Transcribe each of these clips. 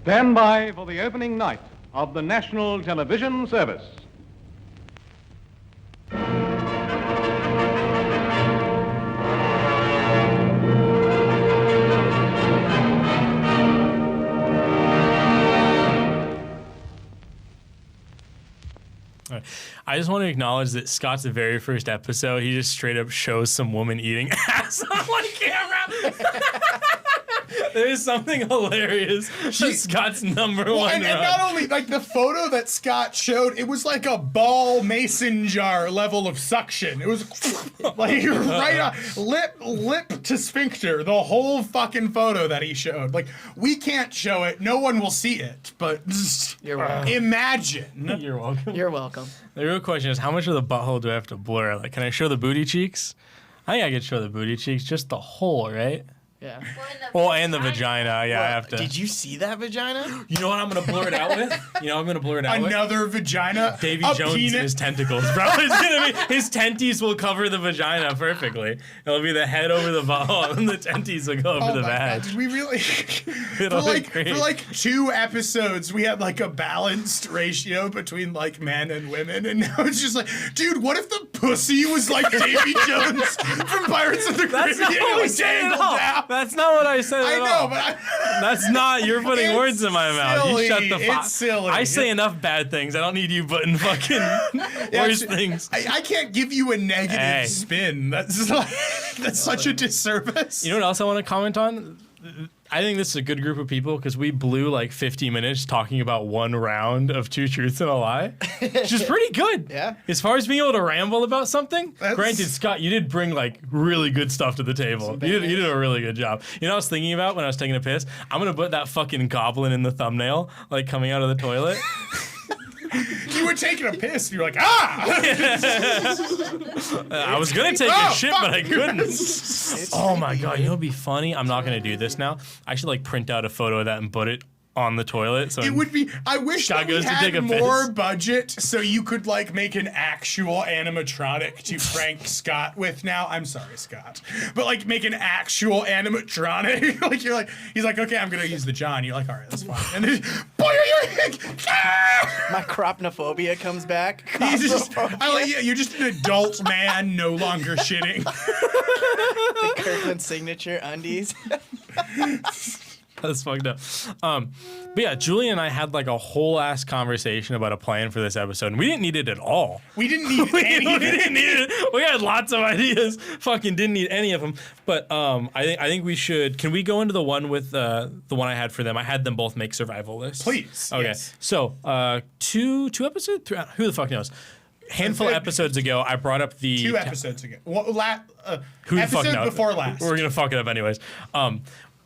Stand by for the opening night of the National Television Service. I just want to acknowledge that Scott's very first episode, he just straight up shows some woman eating ass on camera. There's something hilarious. Scott's number one. And not only like the photo that Scott showed, it was like a ball mason jar level of suction. It was like right on lip to sphincter. The whole fucking photo that he showed. Like we can't show it. No one will see it. But you're welcome. Imagine. You're welcome. You're welcome. The real question is, how much of the butthole do I have to blur? Like, can I show the booty cheeks? I think I could show the booty cheeks, just the hole, right? Yeah. Well, and the vagina. Yeah, I have to. Did you see that vagina? You know what I'm gonna blur it out with? You know what I'm gonna blur it out with? Another vagina. Davy Jones and his tentacles, bro. It's gonna be, his tenties will cover the vagina perfectly. It'll be the head over the butthole, and the tenties will go over the vag. Did we really? It'll for be great. like 2 episodes, we had like a balanced ratio between like men and women, and now it's just like, dude, what if the pussy was like Davy Jones from Pirates of the That's Caribbean? not what we said at all. That's not what I said at all. But That's not. You're putting It's words in my mouth. You shut the fuck. It's silly. I say enough bad things. I don't need you putting fucking worse things. I can't give you a negative spin. That's such a disservice. You know what else I want to comment on? I think this is a good group of people because we blew like 50 minutes talking about one round of Two Truths and a Lie, which is pretty good. Yeah. As far as being able to ramble about something, granted, Scott, you did bring like really good stuff to the table. You did a really good job. You know what I was thinking about when I was taking a piss? I'm going to put that fucking goblin in the thumbnail, like coming out of the toilet. You were taking a piss, and you were like, ah! I was going to take a shit, but I couldn't. Oh my God, you know what'd be funny? I'm not going to do this now. I should like print out a photo of that and put it on the toilet. So it would be. I wish Scott that we goes to had take a more piss. budget so you could like make an actual animatronic to prank Scott with. Now, I'm sorry, Scott, but like make an actual animatronic. Like you're like, he's like, okay, I'm gonna use the John. You're like, all right, that's fine. And then, My cropnophobia comes back. you're just an adult man, no longer shitting. The Kirkland signature undies. That's fucked up. But yeah, Julian and I had like a whole ass conversation about a plan for this episode, and we didn't need it at all. We didn't need any. We didn't need it. We had lots of ideas. Fucking didn't need any of them. But I think we should. Can we go into the one with the one I had for them? I had them both make survival lists. Please. Okay. Yes. So two episodes. Who the fuck knows? Handful of episodes ago, I brought up the 2 episodes ago. Well, who the fuck episode knows? before last. We're gonna fuck it up anyways.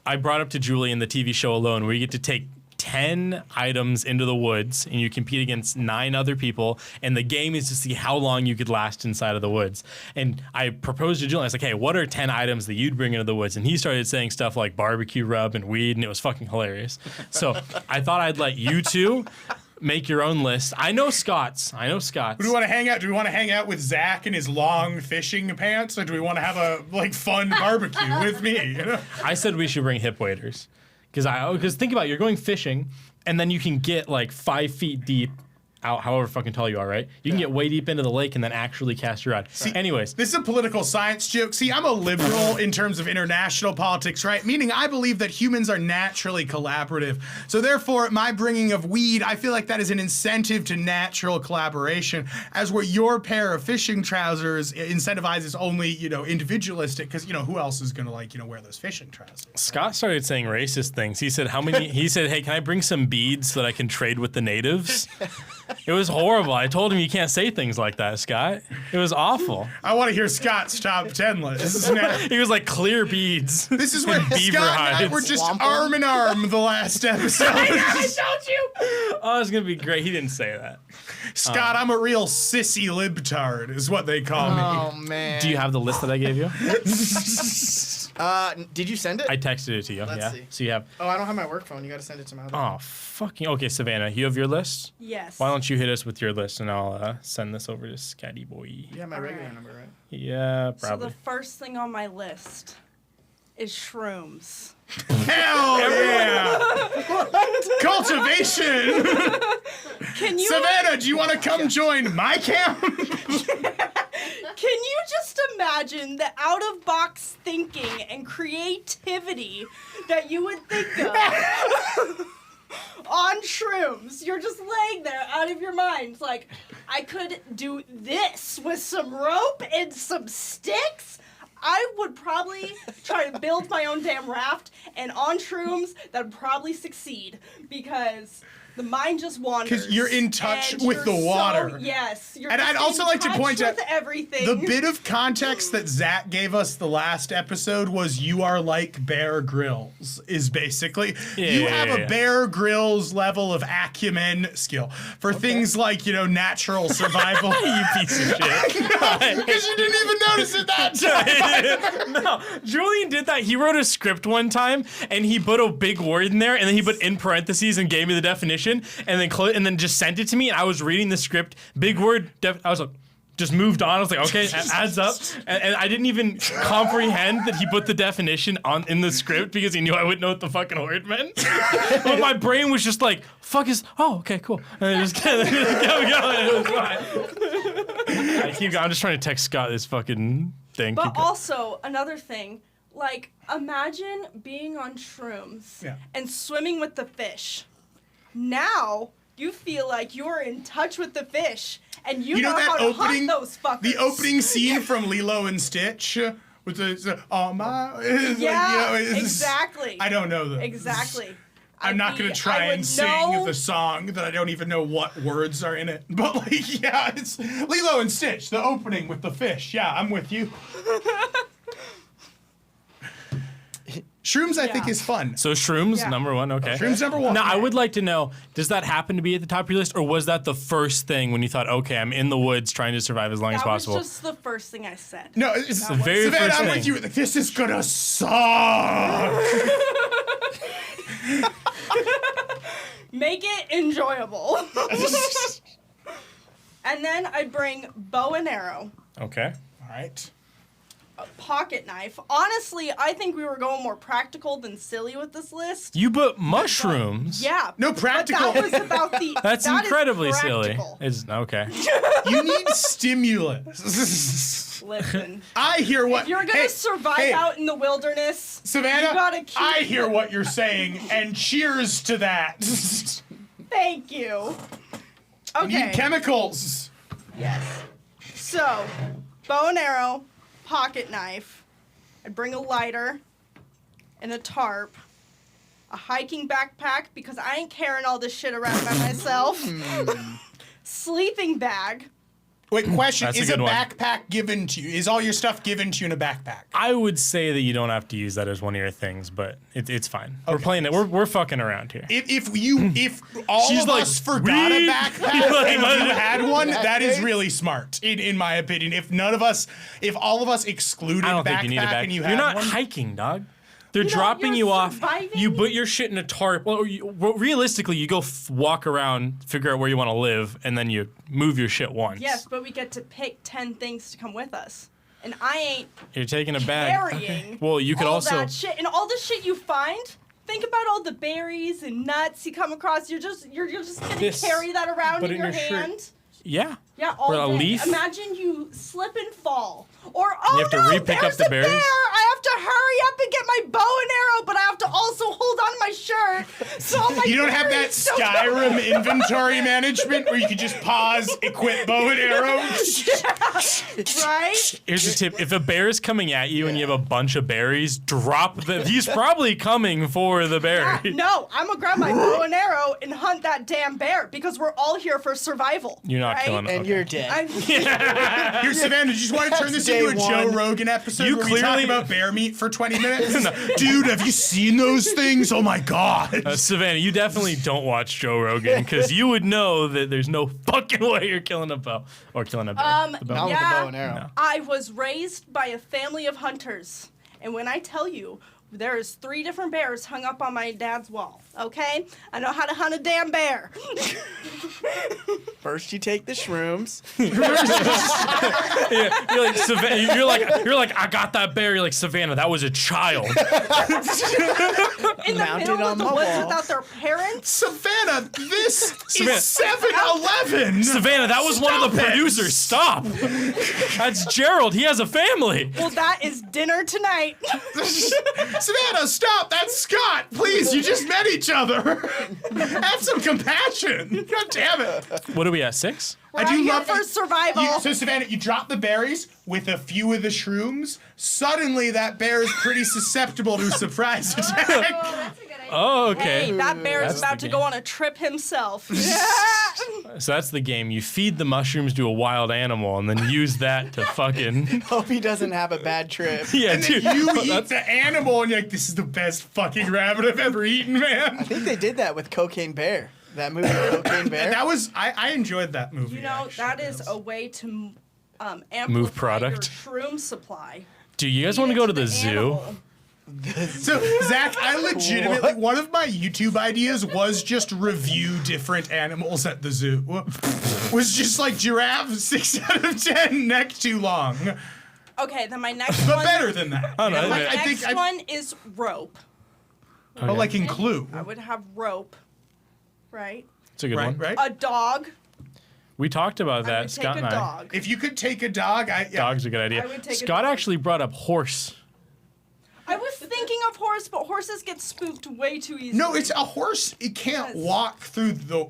I brought up to Julian the TV show Alone, where you get to take 10 items into the woods and you compete against 9 other people, and the game is to see how long you could last inside of the woods. And I proposed to Julian, I was like, hey, what are 10 items that you'd bring into the woods? And he started saying stuff like barbecue rub and weed, and it was fucking hilarious. So I thought I'd let you two make your own list. I know Scott's. Do we want to hang out? Do we want to hang out with Zach in his long fishing pants, or do we want to have a like fun barbecue with me? You know? I said we should bring hip waders. Because think about it, you're going fishing, and then you can get like 5 feet deep out, however fucking tall you are, right? You can get way deep into the lake and then actually cast your rod. See, anyways. This is a political science joke. See, I'm a liberal in terms of international politics, right? Meaning I believe that humans are naturally collaborative. So therefore, my bringing of weed, I feel like that is an incentive to natural collaboration, as where your pair of fishing trousers incentivizes only, individualistic, because, who else is gonna wear those fishing trousers? Scott started saying racist things. He said, hey, can I bring some beads so that I can trade with the natives? It was horrible. I told him you can't say things like that, Scott. It was awful. I want to hear Scott's top 10 list. He was like, clear beads. This is where Scott and I were just arm in arm the last episode. I told you. Oh, it's going to be great. He didn't say that. Scott, I'm a real sissy libtard is what they call me. Oh, man. Do you have the list that I gave you? Did you send it? I texted it to you. Let's see. So you have. Oh, I don't have my work phone. You got to send it to my other Oh, fucking. Okay, Savannah, you have your list? Yes. Why don't you hit us with your list and I'll send this over to Scatty Boy. You have my regular number, right? Yeah, probably. So the first thing on my list is shrooms. Hell yeah! Call cultivation. Can you Savannah, do you want to come join my camp? Can you just imagine the out-of-box thinking and creativity that you would think of on shrooms? You're just laying there out of your mind. It's like, I could do this with some rope and some sticks. I would probably try to build my own damn raft, and on shrooms, that would probably succeed because the mind just wanders. Because you're in touch and with the you're water. Yes. You're And just I'd also in like to touch point out with everything. the bit of context that Zach gave us the last episode was you are like Bear Grylls, is basically you have a Bear Grylls level of acumen skill for things like, natural survival. You piece of shit. Because you didn't even notice it that time. No, Julian did that. He wrote a script one time, and he put a big word in there, and then he put in parentheses and gave me the definition, and then just sent it to me. And I was reading the script, big word. I was like, just moved on. I was like, okay, it adds up, and I didn't even comprehend that he put the definition in the script because he knew I wouldn't know what the fucking word meant. But my brain was just like, okay, cool, and it just kept going. It was fine. I keep going. I'm just trying to text Scott this fucking thing. But also, another thing, like, imagine being on shrooms and swimming with the fish. Now, you feel like you're in touch with the fish, and you know how to hunt those fuckers. The opening scene from Lilo and Stitch with the oh my, exactly. I don't know them. Exactly. I'm not gonna try and sing the song that I don't even know what words are in it. But it's Lilo and Stitch, the opening with the fish. Yeah, I'm with you. Shrooms, I think, is fun. So shrooms, number one, okay. Shrooms, number one. Now, I would like to know, does that happen to be at the top of your list, or was that the first thing when you thought, okay, I'm in the woods trying to survive as long as possible? That was just the first thing I said. No, it's the very Savannah, first I'm thing. with you. This is gonna suck. Make it enjoyable. And then I'd bring bow and arrow. Okay. All right. A pocket knife. Honestly, I think we were going more practical than silly with this list. You put mushrooms. Yeah. No, practical. But that was about the. That's that is incredibly silly. practical. It's okay. You need stimulus. Listen. I hear what. If you're gonna survive out in the wilderness, Savannah, you gotta keep. I hear what you're saying, and cheers to that. Thank you. You Okay. need chemicals. Yes. So, bow and arrow, pocket knife. I'd bring a lighter and a tarp, a hiking backpack because I ain't carrying all this shit around by myself. Sleeping bag. Wait, question: That's a is a good one. backpack given to you? Is all your stuff given to you in a backpack? I would say that you don't have to use that as one of your things, but it's fine. We're playing it. We're fucking around here. If all She's of like, us forgot a "Read." backpack and you had one, that is really smart, in my opinion. If all of us excluded I don't think backpack you need a backpack. and you You're had not one, hiking, dog. They're You know, dropping you're you off. surviving. You put your shit in a tarp. Well, realistically, you go walk around, figure out where you want to live, and then you move your shit once. Yes, but we get to pick 10 things to come with us. And I ain't You're taking a bag. carrying Well, you could all also. that shit. And all the shit you find, think about all the berries and nuts you come across. You're just gonna This, carry that around put in in your your shirt. hand. Yeah. Yeah, all Or a day. leaf. Imagine you slip and fall. Or, You have to no, re-pick up there's the a berries? bear. I have to hurry up and get my bow and arrow, but I have to also hold on to my shirt. So all my you don't have that berries don't go- Skyrim inventory management where you can just pause, equip bow and arrow. Right? Here's a tip: if a bear is coming at you and you have a bunch of berries, drop them. He's probably coming for the berry. No, I'm gonna grab my bow and arrow and hunt that damn bear because we're all here for survival. You're not right? killing him. And Okay. you're dead. Here, Savannah, did you just want to turn this Day into a Joe one. Rogan episode You where we talk clearly- about bear meat for 20 minutes? Dude, have you seen those things? Oh my god. Savannah, you definitely don't watch Joe Rogan because you would know that there's no fucking way you're killing a bow or killing a bear. The bow. Not with a Yeah. bow and arrow. I was raised by a family of hunters. And when I tell you, There's 3 different bears hung up on my dad's wall. Okay, I know how to hunt a damn bear. First, you take the shrooms. Yeah, you're like, I got that bear. You're like, Savannah, that was a child. In the Mounted middle on of the my woods wall. without their parents. Savannah, this Savannah. is 7-Eleven. Savannah, that was one of the Stop it. producers. Stop. That's Gerald. He has a family. Well, that is dinner tonight. Savannah, stop! That's Scott! Please, you just met each other. Have some compassion. God damn it. What are we at, 6? We're I out do here love for survival. So Savannah, you drop the berries with a few of the shrooms. Suddenly, that bear is pretty susceptible to a surprise attack. Oh, that's a good idea. Oh, okay. Hey, that bear That's is the about to game. go on a trip himself. So that's the game. You feed the mushrooms to a wild animal and then use that to fucking. Hope he doesn't have a bad trip. Yeah, And dude. then you eat the animal, and you're like, "This is the best fucking rabbit I've ever eaten, man." I think they did that with Cocaine Bear. That movie, Cocaine Bear. That was I enjoyed that movie. You know, actually. that is a way to amplify Move product. your shroom supply. Do you guys Feed want to it go to the zoo? animal. So, Zach, I legitimately, one of my YouTube ideas was just review different animals at the zoo. Was just like giraffe, 6 out of 10, neck too long. Okay, then my next But one. better than that. Oh, no, My I next one is rope. Oh, like in Clue. I would have rope, right? It's a good Right, one. right? A dog. We talked about I that, would Scott take and a I. dog. If you could take a dog, yeah. Dog's a good idea. I would take a Scott dog. actually brought up horse. I was thinking of horse, but horses get spooked way too easily. No, it's a horse. It can't Yes. walk through the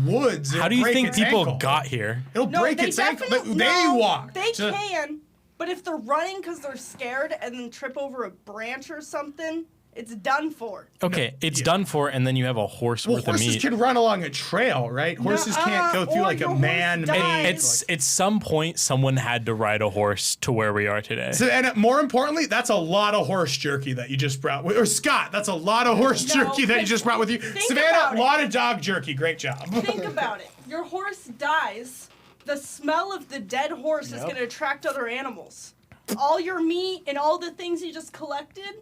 woods. How It'll do you break think its people ankle. got here? It'll No, break they its ankle. definitely They walk. They to- can, but if they're running because they're scared and then trip over a branch or something, it's done for. Okay, it's yeah. done for, and then you have a horse Well, worth of horses meat. can run along a trail, right? Horses can't go through or like your a horse man-made. dies. It's some point someone had to ride a horse to where we are today. So, and more importantly, that's a lot of horse jerky that you just brought. Or Scott, that's a lot of horse No, jerky that you but just brought with you. think Savannah, about a it. lot of dog jerky. Great job. Think about it. Your horse dies. The smell of the dead horse is Yep. going to attract other animals. All your meat and all the things you just collected,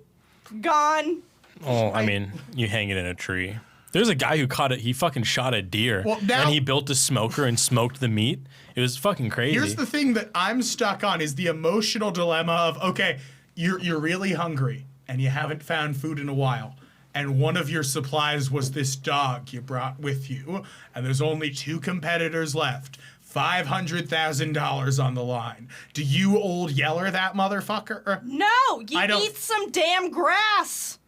gone. Oh, I mean, you hang it in a tree. There's a guy who caught it. He fucking shot a deer, Well, now- and he built a smoker and smoked the meat. It was fucking crazy. Here's the thing that I'm stuck on is the emotional dilemma of, okay, you're really hungry and you haven't found food in a while. And one of your supplies was this dog you brought with you, and there's only 2 competitors left. $500,000 on the line. Do you old yeller that motherfucker? No, you I don't- eat some damn grass.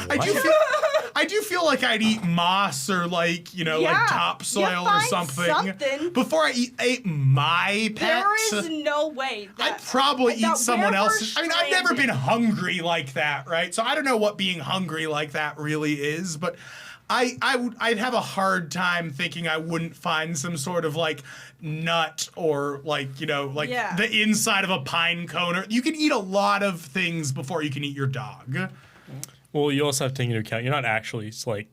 I do feel like I'd eat moss or like, Yeah, like topsoil you or find something, something. before I ate my pet. There is no way. I'd probably that eat someone we're else's. I mean, I've never been stranded. hungry like that, right? So I don't know what being hungry like that really is, but I'd have a hard time thinking I wouldn't find some sort of like nut or like Yeah. the inside of a pine cone. Or you can eat a lot of things before you can eat your dog. Well, you also have to take into account you're not actually it's like.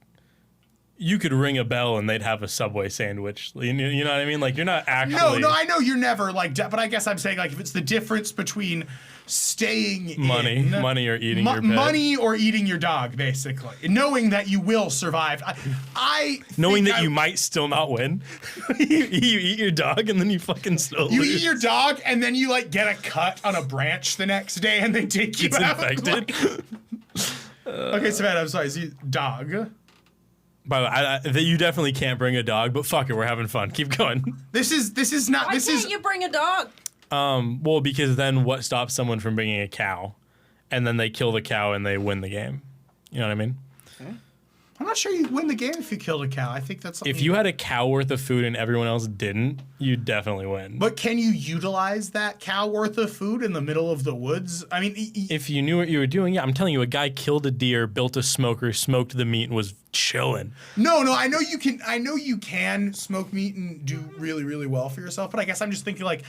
You could ring a bell and they'd have a Subway sandwich. You know what I mean? Like you're not actually. No, I know you're never like, but I guess I'm saying like if it's the difference between staying money or eating your pet. money or eating your dog, basically, knowing that you will survive. I Knowing think that you might still not win. you eat your dog and then you fucking still you lose. eat your dog and then you like get a cut on a branch the next day and they take you It's out. infected. Okay, Savannah, I'm sorry. So dog. By the way, you definitely can't bring a dog, but fuck it, we're having fun. Keep going. This is not. Why This can't is. you bring a dog? Well, because then what stops someone from bringing a cow? And then they kill the cow and they win the game. You know what I mean? I'm not sure you win the game if you killed a cow. I think that's something. If you had a cow worth of food and everyone else didn't, you'd definitely win. But can you utilize that cow worth of food in the middle of the woods? I mean, if you knew what you were doing, yeah, I'm telling you, a guy killed a deer, built a smoker, smoked the meat, and was chilling. no, I know you can. I know you can smoke meat and do really, really well for yourself. But I guess I'm just thinking like,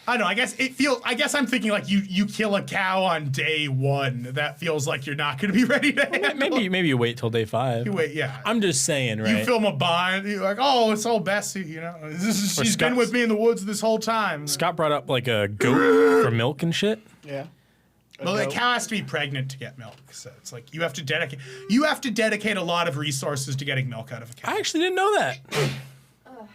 I don't know. I guess I'm thinking like you kill a cow on day 1. That feels like you're not going to be ready to handle. Maybe you wait till day 5. You wait, yeah. I'm just saying, right? You film a bond. You're like, oh, it's all Bessie. She's been Scott's- with me in the woods this whole time. Scott brought up like a goat for milk and shit. Yeah. Well, the cow has to be pregnant to get milk, so it's like you have to dedicate a lot of resources to getting milk out of a cow. I actually didn't know that.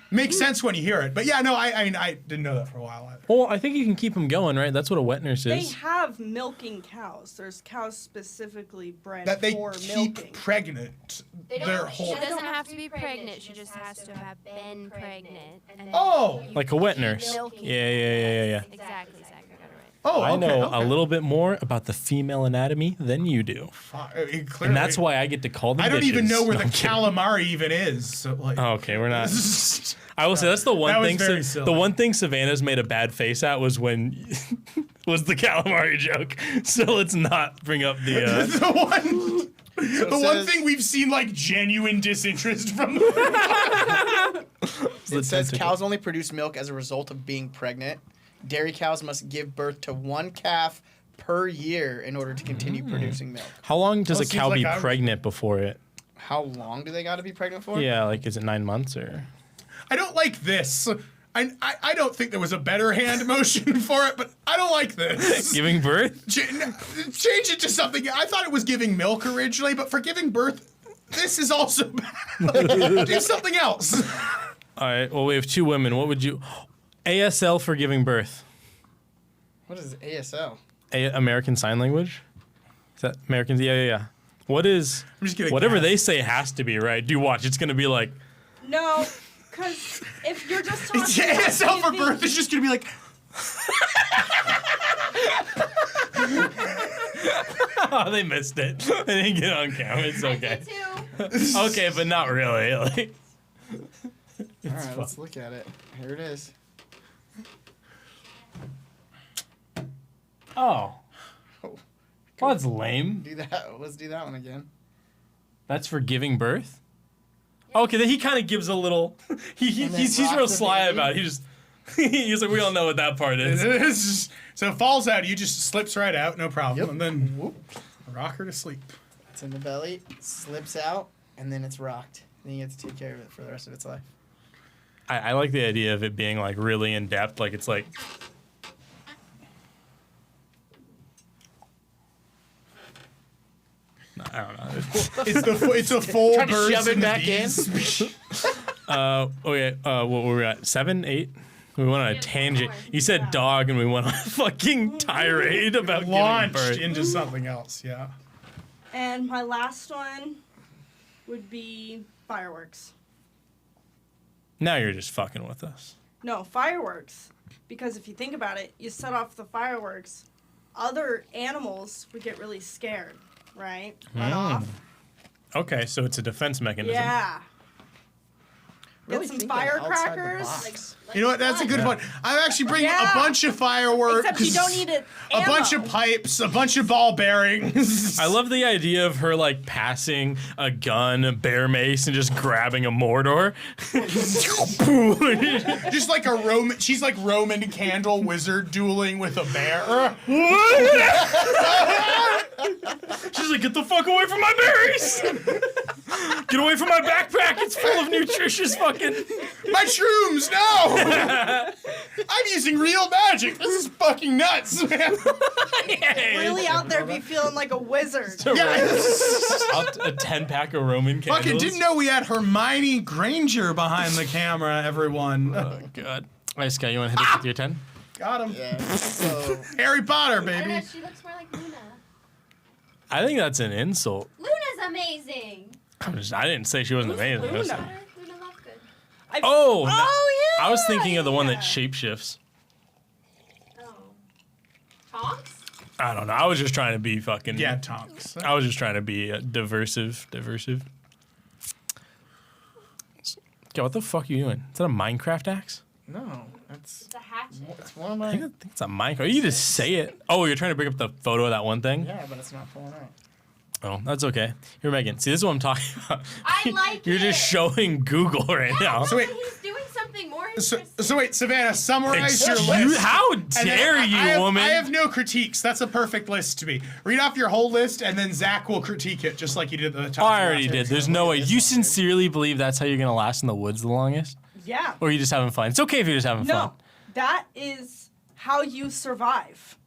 Makes sense when you hear it, but yeah, no, I mean I didn't know that for a while either. Well, I think you can keep them going, right? That's what a wet nurse They is. have milking cows. There's cows specifically bred That they for keep milking. pregnant They their don't, whole. she doesn't have to be pregnant. She just has to have been pregnant. And then Oh! you Like a wet keep nurse. milking Yeah. Exactly, Zach. I got it right. Oh, I okay, know okay. a little bit more about the female anatomy than you do. Clearly. And that's why I get to call them I don't even bitches. know where No, the I'm kidding. calamari even is. So like, Oh, okay, we're not. I will say that's the one That was thing. very The silly. one thing Savannah's made a bad face at was when was the calamari joke. So let's not bring up the. the one thing we've seen like genuine disinterest from. The It says cows only produce milk as a result of being pregnant. Dairy cows must give birth to 1 calf per year in order to continue producing milk. How long does Well, a it seems cow like be I- pregnant before it? How long do they got to be pregnant for? Yeah, like is it 9 months or? I don't like this. I don't think there was a better hand motion for it, but I don't like this. Giving birth? Change it to something. I thought it was giving milk originally, but for giving birth, this is also bad. Like, do something else. All right. Well, we have 2 women. What would you? ASL for giving birth. What is ASL? American Sign Language. Is that American? Yeah. What is? I'm just gonna Whatever guess. they say has to be right. Do watch. It's gonna be like. No, because if you're just talking ASL for the- birth is just gonna be like. Oh, they missed it. They didn't get it on camera. It's okay. Too. Okay, but not really. Like, All right, let's look at it. Here it is. oh. Oh. Well, that's lame. Do that. Let's do that one again. That's for giving birth? Okay, then he kind of gives a little. And then He's rock real the sly baby. about it. He just. He's like, we all know what that part is. So it falls out. You just slips right out, no problem, Yep. and then whoop, rock her to sleep. It's in the belly, slips out, and then it's rocked. Then you get to take care of it for the rest of its life. I like the idea of it being like really in depth. Like it's like. I don't know. It's a full Trying to birds shove it and the back in. bees. Okay. What were we at? 7, 8. We went on a Yeah, tangent. more. You said dog, and we went on a fucking tirade about giving Launched birth. into something else. Yeah. And my last one would be fireworks. Now you're just fucking with us. No, fireworks. Because if you think about it, you set off the fireworks, other animals would get really scared, right? Run off. Okay, so it's a defense mechanism. Yeah. Really Get some thinking outside the firecrackers. box. You know what? That's a good point. I'm actually bringing Yeah. a bunch of fireworks. Except you don't need it. A bunch of pipes, a bunch of ball bearings. I love the idea of her like passing a gun, a bear mace, and just grabbing a Mordor. Just like a Roman. She's like Roman candle wizard dueling with a bear. She's like, get the fuck away from my berries! Get away from my backpack! It's full of nutritious fucking. My shrooms, no! I'm using real magic. This is fucking nuts, man. Really out there be feeling like a wizard. Yeah. A 10-pack of Roman candles. Fucking didn't know we had Hermione Granger behind the camera, everyone. Oh, God. All right, Scott, you want to hit us with your 10? Got him. Yeah. So Harry Potter, I don't know, baby. she looks more like Luna. I think that's an insult. Luna's amazing. I didn't say she wasn't amazing. Luna? That's- Luna Lovegood. Oh! Oh, yeah. I was thinking of the one that yeah. shapeshifts. Oh. Tonks? I don't know. I was just trying to be fucking. Yeah, Tonks. I was just trying to be diversive. Okay, what the fuck are you doing? Is that a Minecraft axe? no, that's It's a hatchet. it's one of I my. think it's a Minecraft. You just say it. Oh, you're trying to bring up the photo of that one thing? Yeah, but it's not pulling out. Oh, that's okay. Here, Megan. See, this is what I'm talking about. I like You're just it. showing Google right now. So wait. He's doing something more So, interesting. so wait, Savannah, summarize your You, list. how And then dare you, I have, woman? I have no critiques. That's a perfect list to me. Read off your whole list, and then Zach will critique it, just like you did at the top. Oh, of I the already last did. episode. There's no way. You sincerely believe that's how you're gonna last in the woods the longest, Yeah. or are you just having fun? It's okay if you're just having No, fun. that is how you survive.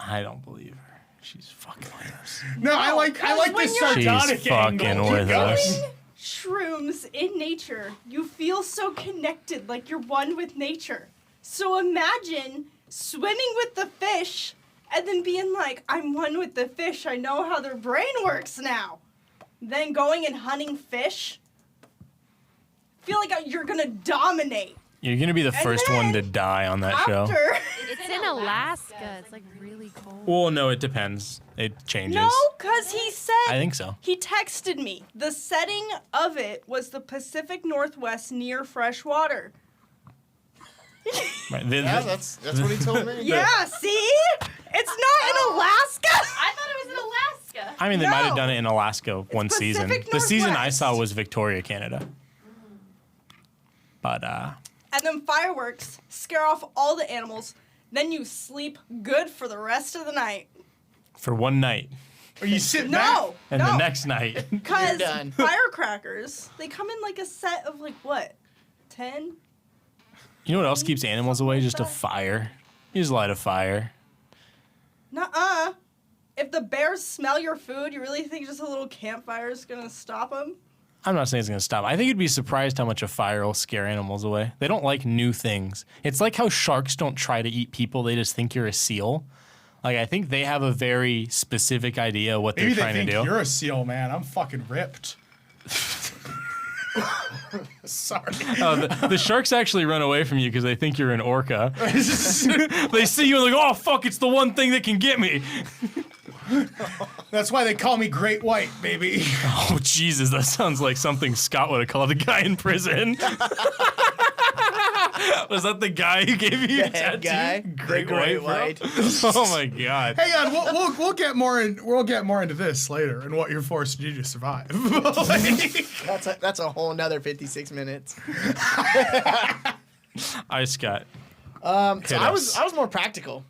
I don't believe her. She's fucking with us. No, I like when this you're- sardonic She's fucking angle. with us. Shrooms in nature, you feel so connected, like you're one with nature. So imagine swimming with the fish and then being like, I'm one with the fish, I know how their brain works now. Then going and hunting fish. Feel like you're gonna dominate. You're gonna be the first one to then die on that show. After. It's in Alaska. It's like really cold. Well, no, it depends. It changes. No, because he said. I think so. He texted me. The setting of it was the Pacific Northwest near fresh water. Right. Yeah, that's what he told me. Yeah, see? It's not in Alaska. I thought it was in Alaska. I mean, they might have No. done it in Alaska one season. Pacific The season I Northwest. saw was Victoria, Canada. But And then fireworks scare off all the animals. Then you sleep good for the rest of the night. for one night, Or you sit back. No, and no. the next night, Because You're done. firecrackers, they come in like a set of like what? 10? you know what else keeps animals away? Just a fire. You just light a fire. Nuh-uh. If the bears smell your food, you really think just a little campfire is gonna stop them? I'm not saying it's gonna stop. I think you'd be surprised how much a fire will scare animals away. They don't like new things. It's like how sharks don't try to eat people. They just think you're a seal. Like, I think they have a very specific idea what Maybe they're they trying think to do. you're a seal, man. I'm fucking ripped. Sorry. The sharks actually run away from you because they think you're an orca. They see you and they're like, oh, fuck, it's the one thing that can get me. That's why they call me Great White, baby. Oh, Jesus, that sounds like something Scott would have called a guy in prison. Was that the guy who gave you your Head tattoo? guy, Great the Great White, bro? White. Oh, my God. Hang on, we'll get more into this later and what you're forced to do to survive. That's a whole nother 56 minutes. Hi, Scott. So Hit I us. was more practical.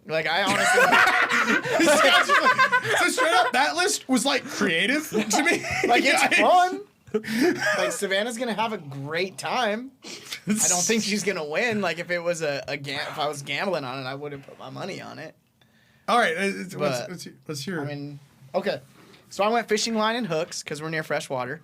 Like I honestly So straight up, that list was like creative to me. like it's fun. Like Savannah's gonna have a great time. I don't think she's gonna win. Like if it was if I was gambling on it, I wouldn't put my money on it. All right, But, let's hear. I mean, okay. So I went fishing line and hooks because we're near fresh water,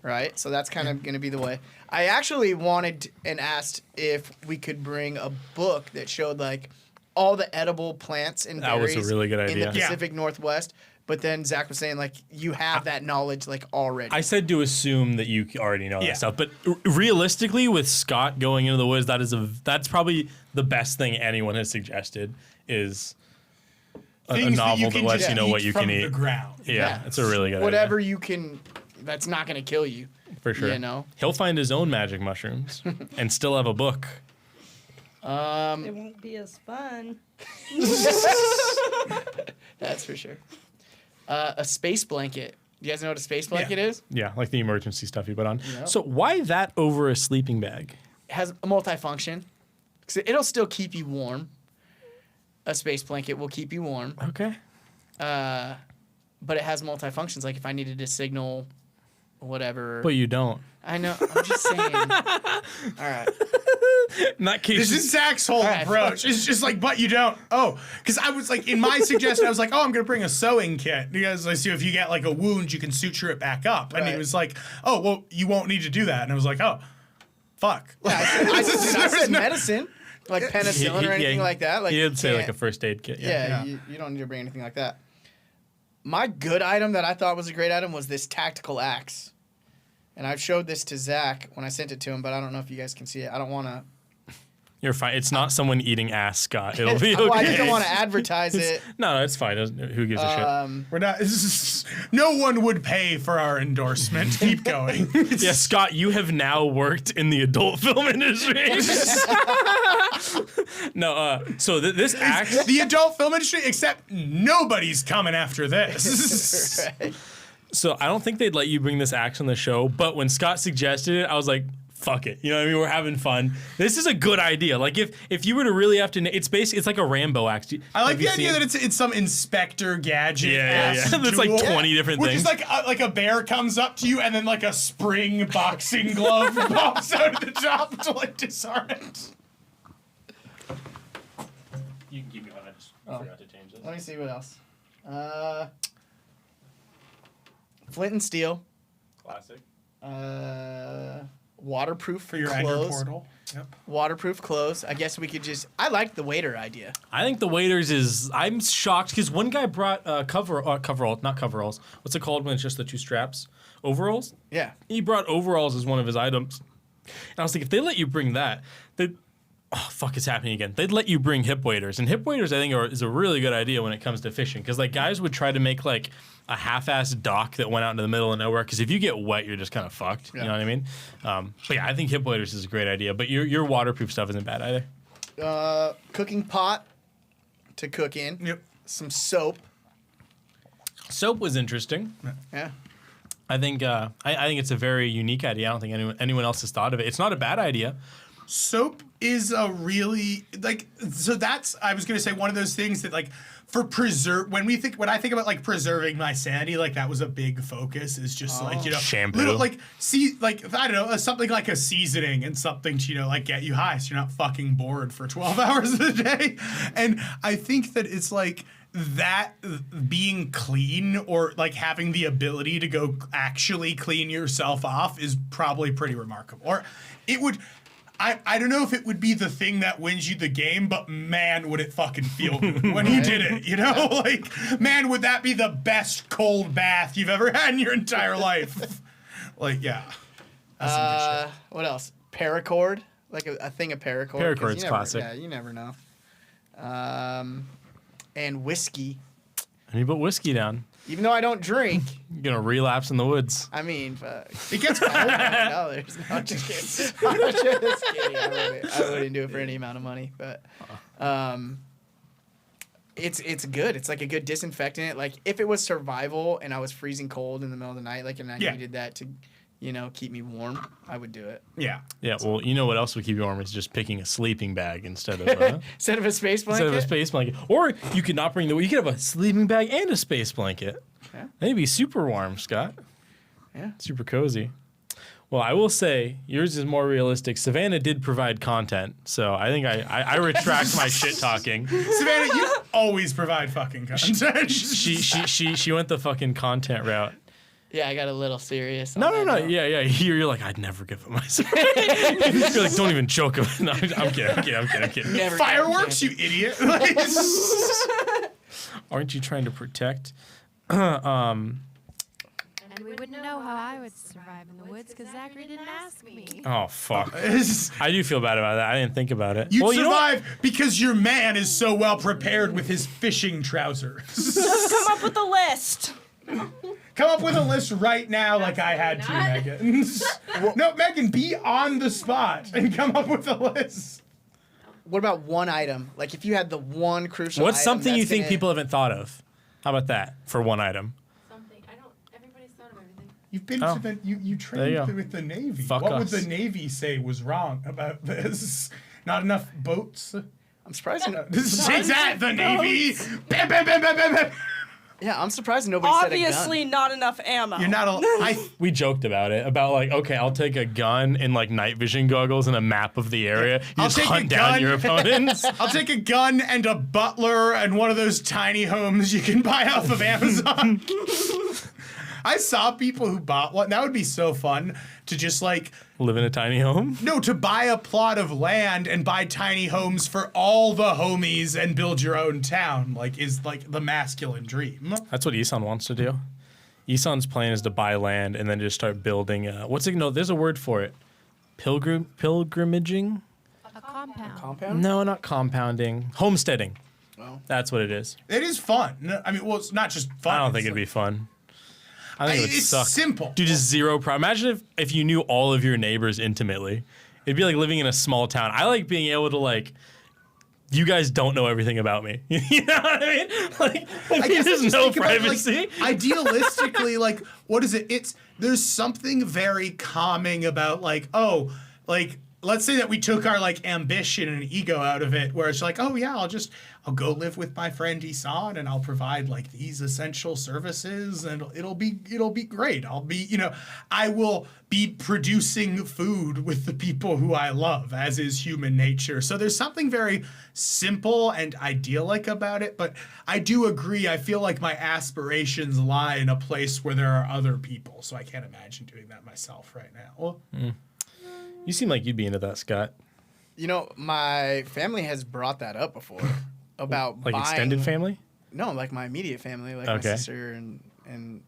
right? So that's kind of gonna be the way. I actually wanted and asked if we could bring a book that showed like all the edible plants and That was berries a really good in the idea. Yeah. Pacific Northwest. But then Zach was saying like you have that knowledge like already. I said to assume that you already know Yeah. that stuff, but realistically, with Scott going into the woods, that's probably the best thing anyone has suggested is a Things that novel that can lets just you know what eat you from can the eat. ground. Yeah, it's a really good Whatever idea. you can, that's not gonna kill you. For sure. You know. He'll find his own magic mushrooms and still have a book. It won't be as fun. That's for sure. A space blanket. You guys know what a space blanket is? Yeah, like the emergency stuff you put on. Yep. So why that over a sleeping bag? It has a multifunction. 'Cause it'll still keep you warm. A space blanket will keep you warm. Okay. But it has multifunctions. Like if I needed to signal whatever. But you don't. I know. I'm just saying. All right. In that case, This is Zach's whole right. approach. It's just like, but you don't. Oh, because I was like, in my suggestion, I was like, oh, I'm gonna bring a sewing kit because I see if you get like a wound, you can suture it back up. And he Right. was like, oh, well, you won't need to do that. And I was like, oh, fuck. I said medicine, like penicillin or anything yeah, like that. Like he did say like can't- a first aid kit. Yeah, Yeah. you don't need to bring anything like that. My good item that I thought was a great item was this tactical axe. And I've showed this to Zach when I sent it to him, but I don't know if you guys can see it. I don't want to. You're fine. It's not someone eating ass, Scott. It'll be okay. Well, I just don't want to advertise it. No, it's fine. Who gives a shit? We're not. No one would pay for our endorsement. Keep going. Yeah, Scott, you have now worked in the adult film industry. No, so this axe. The adult film industry, except nobody's coming after this. Right. So I don't think they'd let you bring this axe on the show, but when Scott suggested it, I was like, fuck it. You know what I mean? We're having fun. This is a good idea. Like if you were to really have to, it's basically, it's like a Rambo axe. I like Have the you idea seen- that it's some Inspector Gadget. Yeah. There's like 20 different Which things. is like a bear comes up to you and then like a spring boxing glove pops out of the top to like disarm it. You can keep going. I just I forgot to change this. Let me see what else. Flint and steel. Classic. Waterproof For your Ender clothes. portal. Yep. Waterproof clothes. I guess we could just. I like the waiter idea. I think the waiters is. I'm shocked because one guy brought coveralls, not coveralls. What's it called when it's just the two straps? Overalls. Yeah. He brought overalls as one of his items, and I was like, if they let you bring that, oh fuck, it's happening again. They'd let you bring hip waders, and hip waders I think is a really good idea when it comes to fishing because like guys would try to make like a half-assed dock that went out into the middle of nowhere because if you get wet, you're just kind of fucked. Yeah. You know what I mean? But yeah, I think hip waders is a great idea. But your waterproof stuff isn't bad either. Cooking pot to cook in. Yep. Some soap. Soap was interesting. Yeah. I think I think it's a very unique idea. I don't think anyone else has thought of it. It's not a bad idea. Soap is a really so that's I was gonna say one of those things that like for when I think about like preserving my sanity, like that was a big focus is just like, you know, Shampoo. little like I don't know, something like a seasoning and something to, you know, like get you high so you're not fucking bored for 12 hours a day. And I think that it's like that being clean or like having the ability to go actually clean yourself off is probably pretty remarkable. Or it would I don't know if it would be the thing that wins you the game, but man, would it fucking feel good when you did it, you know? Like, man, would that be the best cold bath you've ever had in your entire life? Like, yeah. That's some good shit. What else? Paracord. Like a thing of paracord. 'cause Paracord's you never- classic. Yeah, you never know. And whiskey. And you put whiskey down. Even though I don't drink, You're gonna relapse in the woods. I mean, fuck. It gets cold. $100. No, I'm just kidding. I'm just kidding. I wouldn't do it for any amount of money, but it's good. It's like a good disinfectant. Like if it was survival and I was freezing cold in the middle of the night, like and I needed that to, you know, keep me warm, I would do it. Yeah. Yeah, well, you know what else would keep you warm is just picking a sleeping bag instead of Instead of a space blanket. instead of a space blanket. Or you could not bring you could have a sleeping bag and a space blanket. Yeah. That'd be super warm, Scott. Yeah. Super cozy. Well, I will say yours is more realistic. Savannah did provide content, so I think I retract my shit talking. Savannah, you always provide fucking content. She went the fucking content route. Yeah, I got a little serious. No. Yeah. You're like, I'd never give it myself. You're like, don't even joke about it. No, I'm kidding. Never Fireworks, you idiot. Like, Aren't you trying to protect? And we wouldn't know how I would survive in the woods because Zachary didn't ask me. Oh, fuck. it's- I do feel bad about that. I didn't think about it. You'd Well, you know what? survive because your man is so well prepared with his fishing trousers. Just come up with a list. Come up with a list right now like I had to, Megan. No, Megan, be on the spot and come up with a list. What about one item? Like if you had the one crucial What's item something you that's think gonna- people haven't thought of? How about that for one item? Something. Everybody's thought of everything. You've been Oh. to the you There you trained go. with the Navy. Fuck what us. would the Navy say was wrong about this? Not enough boats. I'm surprised. Take that, the Navy. Bam, bam, bam, bam, bam, bam. Yeah, I'm surprised nobody said a gun. Obviously, not enough ammo. You're not. We joked about it. About like, okay, I'll take a gun and like night vision goggles and a map of the area. You I'll just take a hunt down gun. your opponents. I'll take a gun and a butler and one of those tiny homes you can buy off of Amazon. I saw people who bought one. That would be so fun to just like, Live in a tiny home. no, to buy a plot of land and buy tiny homes for all the homies and build your own town. Like, is like the masculine dream. That's what Isan wants to do. Isan's plan is to buy land and then just start building. What's it? No, there's a word for it. Pilgrimaging? A compound. Compound? No, not compounding. Homesteading. Oh. That's what it is. It is fun. No, I mean, well, it's not just fun. I don't it's think it'd like- be fun. I think it would It's suck. simple. Dude, just zero problem. Imagine if you knew all of your neighbors intimately. It'd be like living in a small town. I like being able to like. You guys don't know everything about me. You know what I mean? Like, I guess there's just no think about it, like, privacy. idealistically, like, what is it? There's something very calming about like, oh, like let's say that we took our like ambition and ego out of it, where it's like, oh yeah, I'll go live with my friend Isan and I'll provide like these essential services and it'll be great. I will be producing food with the people who I love, as is human nature. So there's something very simple and idyllic about it, but I do agree. I feel like my aspirations lie in a place where there are other people, so I can't imagine doing that myself right now. You seem like you'd be into that, Scott. You know, my family has brought that up before about Like buying, extended family? No, like my immediate family, like my Okay. sister and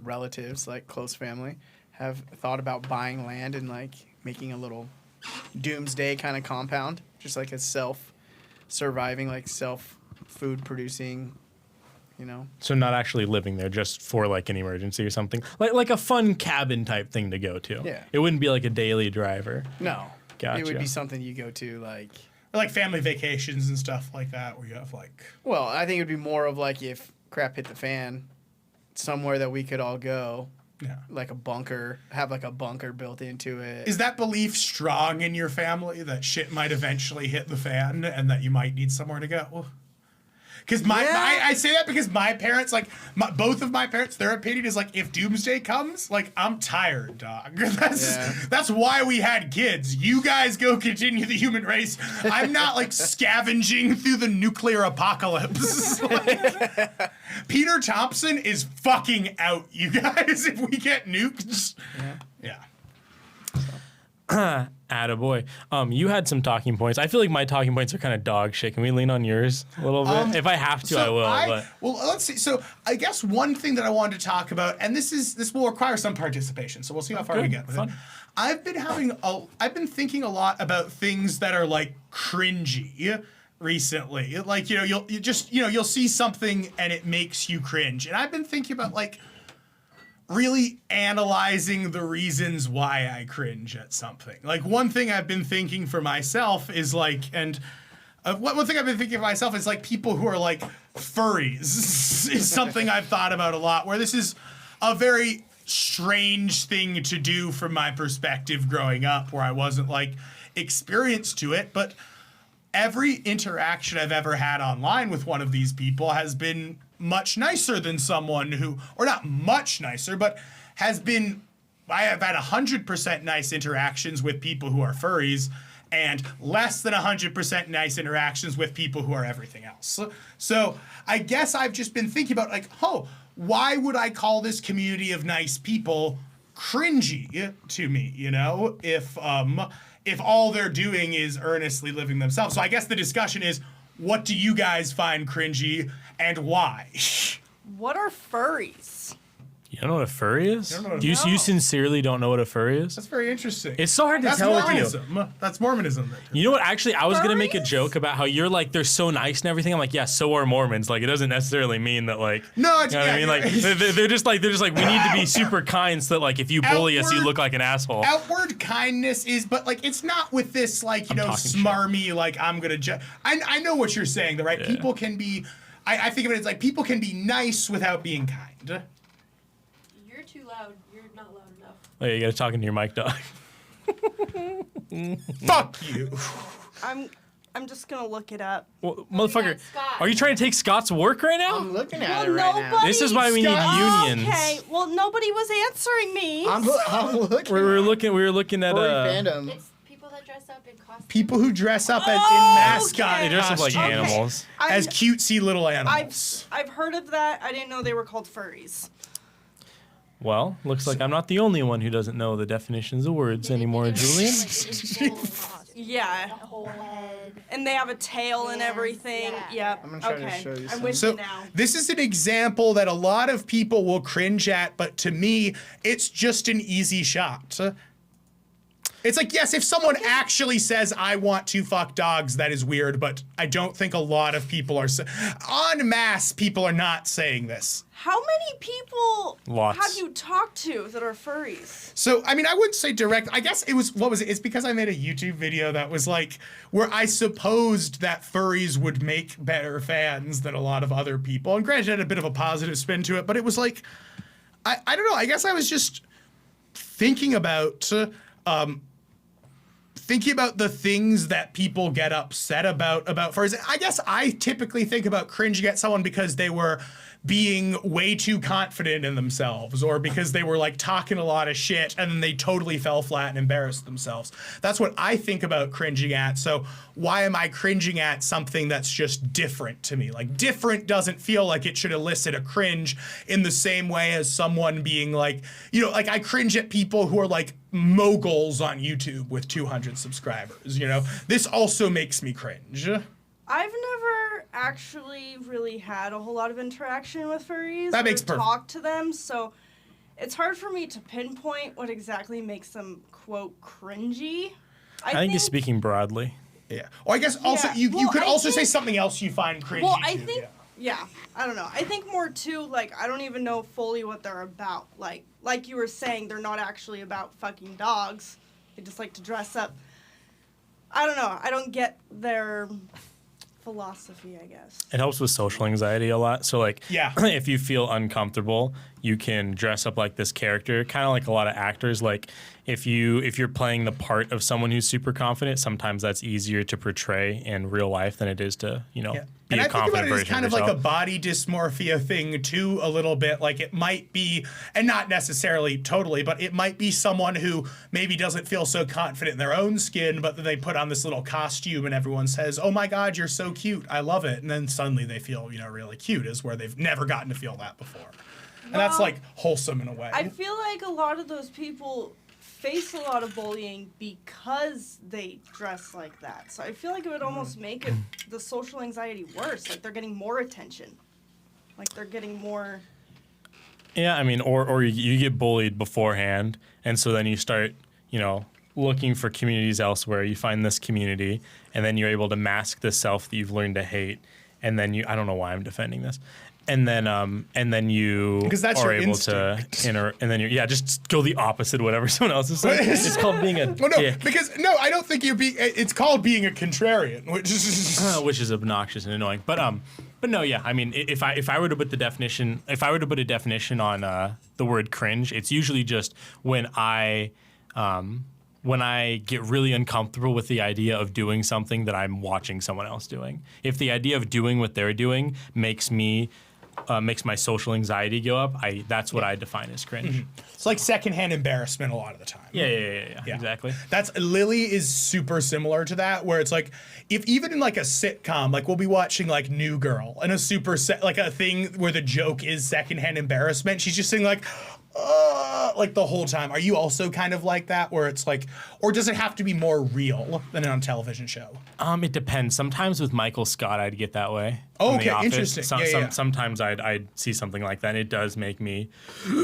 relatives, like close family, have thought about buying land and like making a little doomsday kind of compound, just like a self-surviving, like self-food producing, you know. So not actually living there, just for like an emergency or something. Like a fun cabin type thing to go to. Yeah. It wouldn't be like a daily driver. No. Gotcha. It would be something you go to like. Or like family vacations and stuff like that, where you have like. Well, I think it would be more of like if crap hit the fan, somewhere that we could all go. Yeah. Like a bunker, have like a bunker built into it. Is that belief strong in your family that shit might eventually hit the fan and that you might need somewhere to go? Because I say that because my parents, like both of my parents, their opinion is like, if doomsday comes, like I'm tired, dog. That's why we had kids. You guys go continue the human race. I'm not like scavenging through the nuclear apocalypse. Like, Peter Thompson is fucking out, you guys. If we get nuked, yeah. Attaboy. You had some talking points. I feel like my talking points are kind of dog shit. Can we lean on yours a little bit? If I have to, I will. But Well, let's see. So I guess one thing that I wanted to talk about, and this will require some participation, so we'll see how far we get with it. I've been thinking a lot about things that are like cringy recently. Like, you'll see something and it makes you cringe. And I've been thinking about like really analyzing the reasons why I cringe at something. Like one thing I've been thinking for myself is like, one thing I've been thinking for myself is like people who are like furries is something I've thought about a lot, where this is a very strange thing to do from my perspective growing up, where I wasn't like experienced to it, but every interaction I've ever had online with one of these people has been much nicer than someone who, or not much nicer, but I have had 100% nice interactions with people who are furries and less than 100% nice interactions with people who are everything else. So I guess I've just been thinking about like, why would I call this community of nice people cringy to me, if all they're doing is earnestly living themselves. So I guess the discussion is, what do you guys find cringy and why? What are furries? you don't know what a furry is? You don't know what a- You sincerely don't know what a furry is? That's very interesting. It's so hard to That's tell with you. Mormonism. That's Mormonism. You know what? Actually, I was gonna make a Furries? joke about how you're like they're so nice and everything. I'm like, yeah, so are Mormons. Like, it doesn't necessarily mean that like. No, You know what I mean? Like, they're just like we need to be super kind so that like if you bully us, you Outward- look like an asshole. Outward kindness is, but like it's not with this like talking smarmy like I'm gonna judge. I know what you're saying, though, right? Yeah. People can be. I think of it as like people can be nice without being kind. You're too loud. You're not loud enough. Oh, yeah, you gotta talk into your mic, dog. Fuck you. I'm just gonna look it up. Well, motherfucker, Scott. are you trying to take Scott's work right now? I'm looking at Well, it right now. nobody- This is why we need Scott- unions. Okay, well nobody was answering me. I'm looking. We were looking at Furry fandom. It's people that dress up in costumes. People who dress up as in Oh, mascot okay. They dress up like costumes. animals. As cutesy little I've animals. I've heard of that. I didn't know they were called furries. Well, looks like I'm not the only one who doesn't know the definitions of words anymore, Julian. Yeah, A whole head. and they have a tail and Yeah. everything. Yeah. Yep. I'm gonna try to okay. show you I'm some. with So you now. this is an example that a lot of people will cringe at, but to me, it's just an easy shot. It's like, yes, if someone actually says, I want to fuck dogs, that is weird, but I don't think a lot of people are en masse, people are not saying this. How many people Lots. have you talked to that are furries? So, I mean, I wouldn't say direct. I guess it was, what was it? It's because I made a YouTube video that was like, where I supposed that furries would make better fans than a lot of other people. And granted, it had a bit of a positive spin to it, but it was like, I don't know. I guess I was just thinking about thinking about the things that people get upset about furries, I guess I typically think about cringing at someone because they were being way too confident in themselves, or because they were like talking a lot of shit and then they totally fell flat and embarrassed themselves. That's what I think about cringing at. So why am I cringing at something that's just different to me? Like, different doesn't feel like it should elicit a cringe in the same way as someone being like, you know, like I cringe at people who are like moguls on YouTube with 200 subscribers, you know? This also makes me cringe. I've never actually really had a whole lot of interaction with furries. That or makes perfect. talked to them, so it's hard for me to pinpoint what exactly makes them quote cringy. I think you're speaking broadly. Yeah. Or I guess also Yeah. you Well, could I also say think- something else you find cringy. Well, I too, think yeah. I don't know. I think more too like I don't even know fully what they're about. Like you were saying, they're not actually about fucking dogs. They just like to dress up. I don't know. I don't get their philosophy, I guess. It helps with social anxiety a lot. So like, Yeah. if you feel uncomfortable, you can dress up like this character, kind of like a lot of actors. Like if you're playing the part of someone who's super confident, sometimes that's easier to portray in real life than it is to, you know, Yeah. be And a I think about confident it as version kind of of like a yourself. body dysmorphia thing too, a little bit. Like it might be, and not necessarily totally, but it might be someone who maybe doesn't feel so confident in their own skin, but then they put on this little costume and everyone says, "Oh my God, you're so cute. I love it." And then suddenly they feel, you know, really cute, is where they've never gotten to feel that before. And that's Well, like wholesome in a way. I feel like a lot of those people face a lot of bullying because they dress like that. So I feel like it would almost make it the social anxiety worse. Like they're getting more attention. Like they're getting more. Yeah, I mean, or you get bullied beforehand, and so then you start, you know, looking for communities elsewhere. You find this community, and then you're able to mask the self that you've learned to hate, and then I don't know why I'm defending this. And then you Because that's are your able instinct. to and then just go the opposite of whatever someone else is saying. It's called being a Well, no, dick, because I don't think it's called being a contrarian, which is which is obnoxious and annoying. But no, yeah. I mean, if I were to put a definition on the word cringe, it's usually just when I get really uncomfortable with the idea of doing something that I'm watching someone else doing. If the idea of doing what they're doing makes my social anxiety go up, that's what I define as cringe. it's like secondhand embarrassment a lot of the time. Yeah, Yeah. exactly. That's Lily is super similar to that, where it's like, if even in like a sitcom, like we'll be watching like New Girl and like a thing where the joke is secondhand embarrassment, she's just saying like the whole time. Are you also kind of like that, where it's like, or does it have to be more real than on a television show? It depends. Sometimes with Michael Scott, I'd get that way. Oh, from The okay, Office. interesting. Yeah. Sometimes I'd see something like that, and it does make me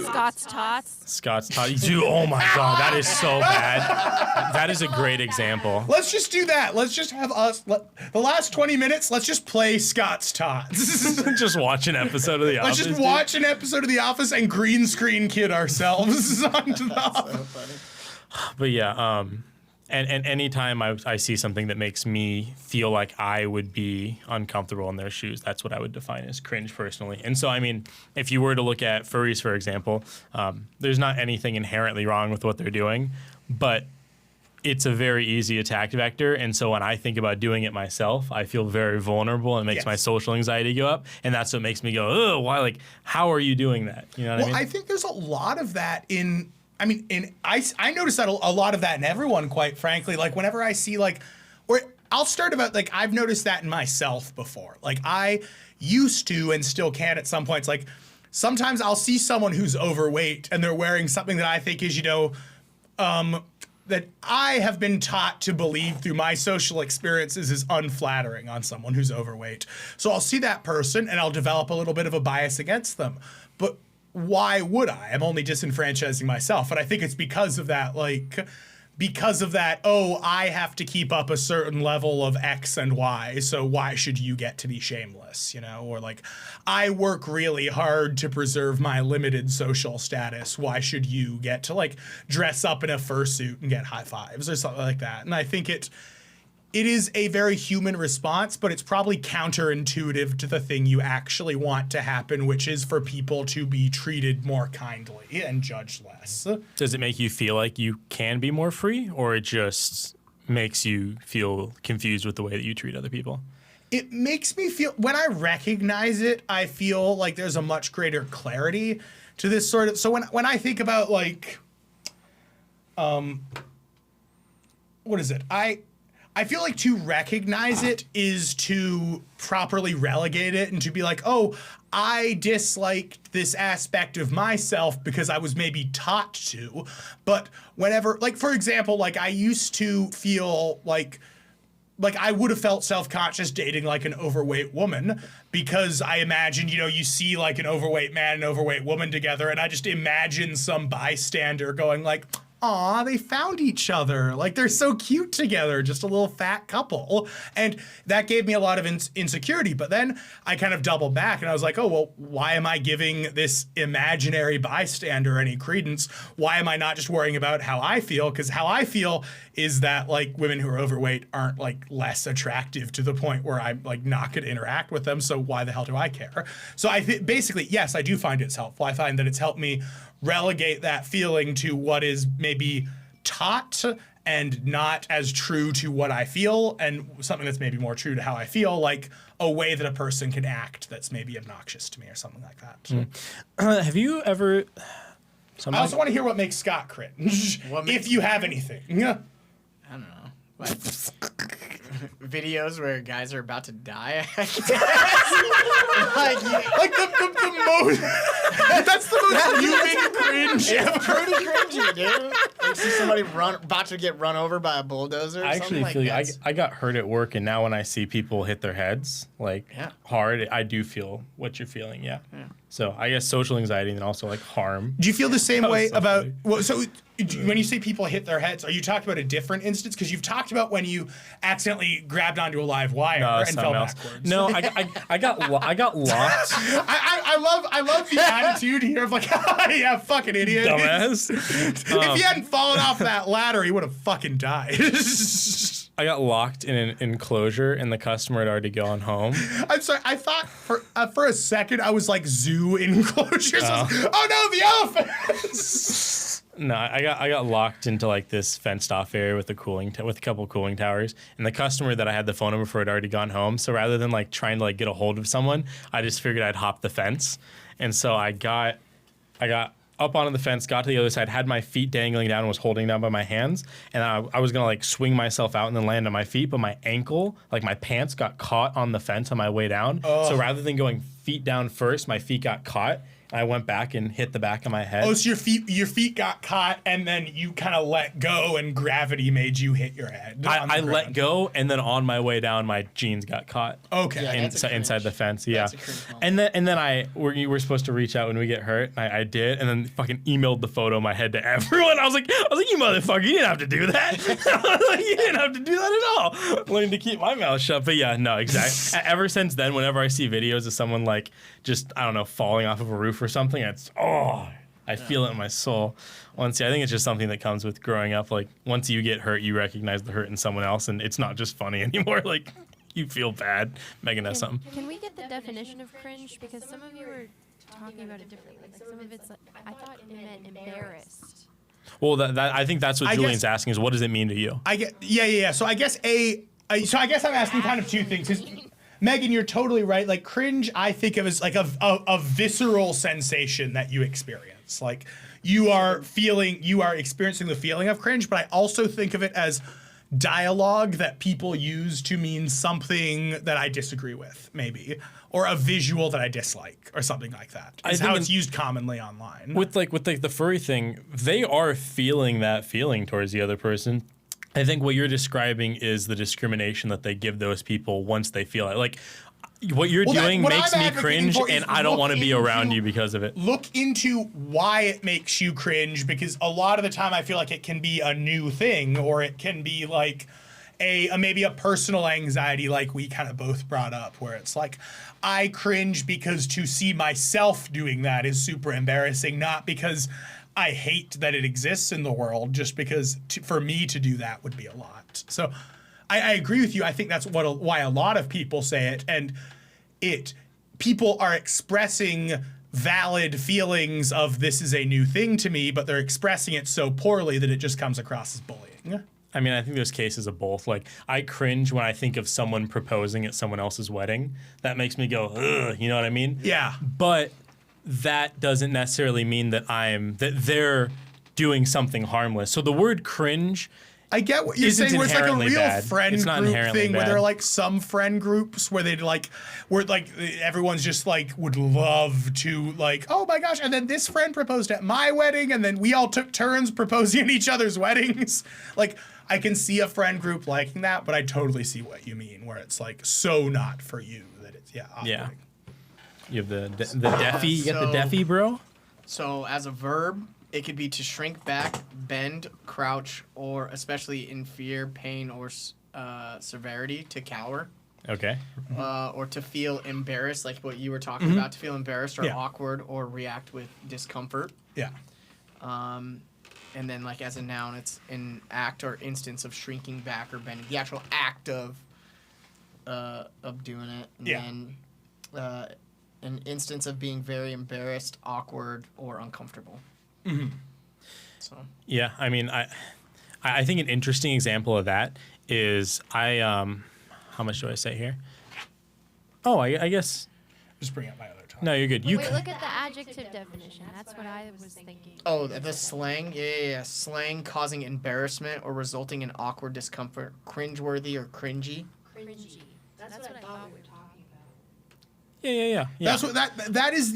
Scott's Tots. Scott's Todd. Dude, oh my God, that is so bad. That is a great example. Let's just do that. Let's just have the last 20 minutes, let's just play Scott's Tots. Just watch an episode of The Let's Office. just dude. watch an episode of The Office and green screen kid ourselves onto The Office. But yeah, and anytime I see something that makes me feel like I would be uncomfortable in their shoes, that's what I would define as cringe personally. And so, I mean, if you were to look at furries, for example, there's not anything inherently wrong with what they're doing, but it's a very easy attack vector. And so when I think about doing it myself, I feel very vulnerable and it makes my social anxiety go up. And that's what makes me go, oh, why? Like, how are you doing that? You know what I mean? I think there's a lot of that I notice that a lot of that in everyone, quite frankly. Like whenever I see or I'll start about I've noticed that in myself before. Like I used to and still can at some points. Like sometimes I'll see someone who's overweight and they're wearing something that I think is, that I have been taught to believe through my social experiences is unflattering on someone who's overweight. So I'll see that person and I'll develop a little bit of a bias against them. But why would I? I'm only disenfranchising myself. And I think it's because of that, oh, I have to keep up a certain level of X and Y, so why should you get to be shameless, Or I work really hard to preserve my limited social status. Why should you get to dress up in a fursuit and get high fives or something like that? And I think it is a very human response, but it's probably counterintuitive to the thing you actually want to happen, which is for people to be treated more kindly and judged less. Does it make you feel like you can be more free, or it just makes you feel confused with the way that you treat other people? It makes me feel, when I recognize it, I feel like there's a much greater clarity to this sort of, so when I think about like, what is it? I feel like to recognize it is to properly relegate it and to be like, oh, I disliked this aspect of myself because I was maybe taught to. But whenever, like, for example, like I used to feel like I would have felt self-conscious dating like an overweight woman because I imagined, you know, you see like an overweight man and overweight woman together and I just imagine some bystander going like, aw, they found each other. Like, they're so cute together, just a little fat couple. And that gave me a lot of insecurity. But then I kind of doubled back and I was like, oh, well, why am I giving this imaginary bystander any credence? Why am I not just worrying about how I feel? Because how I feel is that, like, women who are overweight aren't, like, less attractive to the point where I'm, like, not going to interact with them. So why the hell do I care? So I think, basically, yes, I do find it's helpful. I find that it's helped me relegate that feeling to what is maybe taught and not as true to what I feel, and something that's maybe more true to how I feel, like a way that a person can act that's maybe obnoxious to me or something like that. Have you ever... I also want to hear what makes Scott cringe, if you have anything. I don't know. Like, videos where guys are about to die. Like the most... That's the most human cringe ever. It's pretty cringy, dude. Like, see somebody about to get run over by a bulldozer. I actually like feel that. I got hurt at work, and now when I see people hit their heads like hard, I do feel what you're feeling. Yeah. So I guess social anxiety and then also like harm. Do you feel the same That was way so about? funny. Well, so when you say people hit their heads, are you talking about a different instance? Because you've talked about when you accidentally grabbed onto a live wire No, and it's fell something else. backwards. No, I got locked. I love the attitude here of like, yeah, fucking idiot. Dumbass. If he hadn't fallen off that ladder, he would have fucking died. I got locked in an enclosure, and the customer had already gone home. I'm sorry. I thought for a second I was like zoo enclosures. I was like, oh no, the elephants! No, I got locked into like this fenced off area with with a couple of cooling towers, and the customer that I had the phone number for had already gone home. So rather than like trying to like get a hold of someone, I just figured I'd hop the fence, and so I got up onto the fence, got to the other side, had my feet dangling down, and was holding down by my hands, and I was gonna like swing myself out and then land on my feet, but my ankle, like my pants, got caught on the fence on my way down. So rather than going feet down first, my feet got caught. I went back and hit the back of my head. Oh, so your feet got caught, and then you kind of let go, and gravity made you hit your head. I let go, and then on my way down, my jeans got caught. Okay. Yeah, that's a Inside the fence, yeah. That's a cringe moment. And then you were supposed to reach out when we get hurt. I did, and then fucking emailed the photo of my head to everyone. I was like, you motherfucker, you didn't have to do that. You didn't have to do that at all. Learning to keep my mouth shut. But yeah, no, exactly. Ever since then, whenever I see videos of someone like just, I don't know, falling off of a roof or something, I feel it in my soul. I think it's just something that comes with growing up. Like, once you get hurt, you recognize the hurt in someone else, and it's not just funny anymore. Like, you feel bad. Megan has something. Can we get the definition of cringe? Because some of you were talking about it differently. Like some of it's like, I thought it meant embarrassed. Well, I think that's what Julian's asking is, what does it mean to you? Yeah. So I guess I'm asking kind of two things. 'Cause Megan, you're totally right. Like, cringe, I think of as like a visceral sensation that you experience. Like, you are experiencing the feeling of cringe, but I also think of it as dialogue that people use to mean something that I disagree with, maybe, or a visual that I dislike, or something like that. Is how it's used commonly online. With the furry thing, they are feeling that feeling towards the other person. I think what you're describing is the discrimination that they give those people once they feel it. Like, what you're doing makes me cringe, and I don't want to be around you because of it. Look into why it makes you cringe, because a lot of the time I feel like it can be a new thing, or it can be like maybe a personal anxiety, like we kind of both brought up, where it's like, I cringe because to see myself doing that is super embarrassing, not because I hate that it exists in the world, just because for me to do that would be a lot. So I agree with you. I think that's why a lot of people say it, and people are expressing valid feelings of this is a new thing to me, but they're expressing it so poorly that it just comes across as bullying. I mean, I think there's cases of both. Like, I cringe when I think of someone proposing at someone else's wedding. That makes me go, ugh, you know what I mean? Yeah. But that doesn't necessarily mean that they're doing something harmless. So the word cringe, I get what you're isn't saying. Where it's like a inherently real bad. friend It's not group inherently thing, where bad. there are like some friend groups where they'd like, where like everyone's just like would love to like, oh my gosh, and then this friend proposed at my wedding, and then we all took turns proposing at each other's weddings. Like, I can see a friend group liking that, but I totally see what you mean, where it's like so not for you that it's off-putting. Yeah. You have the deafy. You got the deafy, bro. So as a verb, it could be to shrink back, bend, crouch, or especially in fear, pain, or severity, to cower. Okay. Or to feel embarrassed, like what you were talking about, to feel embarrassed or Yeah. awkward or react with discomfort. Yeah. And then, like, as a noun, it's an act or instance of shrinking back or bending. The actual act of doing it. And Yeah. then an instance of being very embarrassed, awkward, or uncomfortable. So. Yeah, I mean, I think an interesting example of that is how much do I say here? Oh, I guess Just bring up my other time. no, you're good. You Wait, look at the adjective definition. That's what I was thinking. Oh, the slang? Yeah. Slang causing embarrassment or resulting in awkward discomfort, cringeworthy or cringy. Cringy. That's what I thought we were talking about. yeah. That's what that is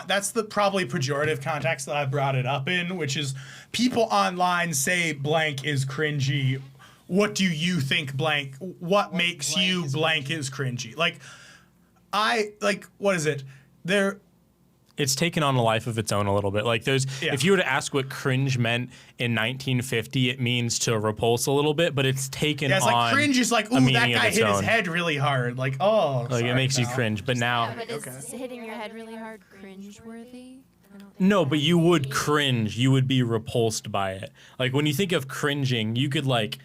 that's the probably pejorative context that I brought it up in, which is people online say blank is cringy. What do you think blank? What makes blank you is blank is cringy? What is it? It's taken on a life of its own a little bit. Like Yeah. if you were to ask what cringe meant in 1950, it means to repulse a little bit, but it's taken Yeah, it's on like cringe is like, a ooh, meaning that of guy its hit his own. head really hard. Like, oh, Like sorry, it makes you pal. cringe, but now Yeah, but is hitting your head really hard cringe-worthy? I don't think no, that but you would means- cringe. You would be repulsed by it. Like when you think of cringing, you could like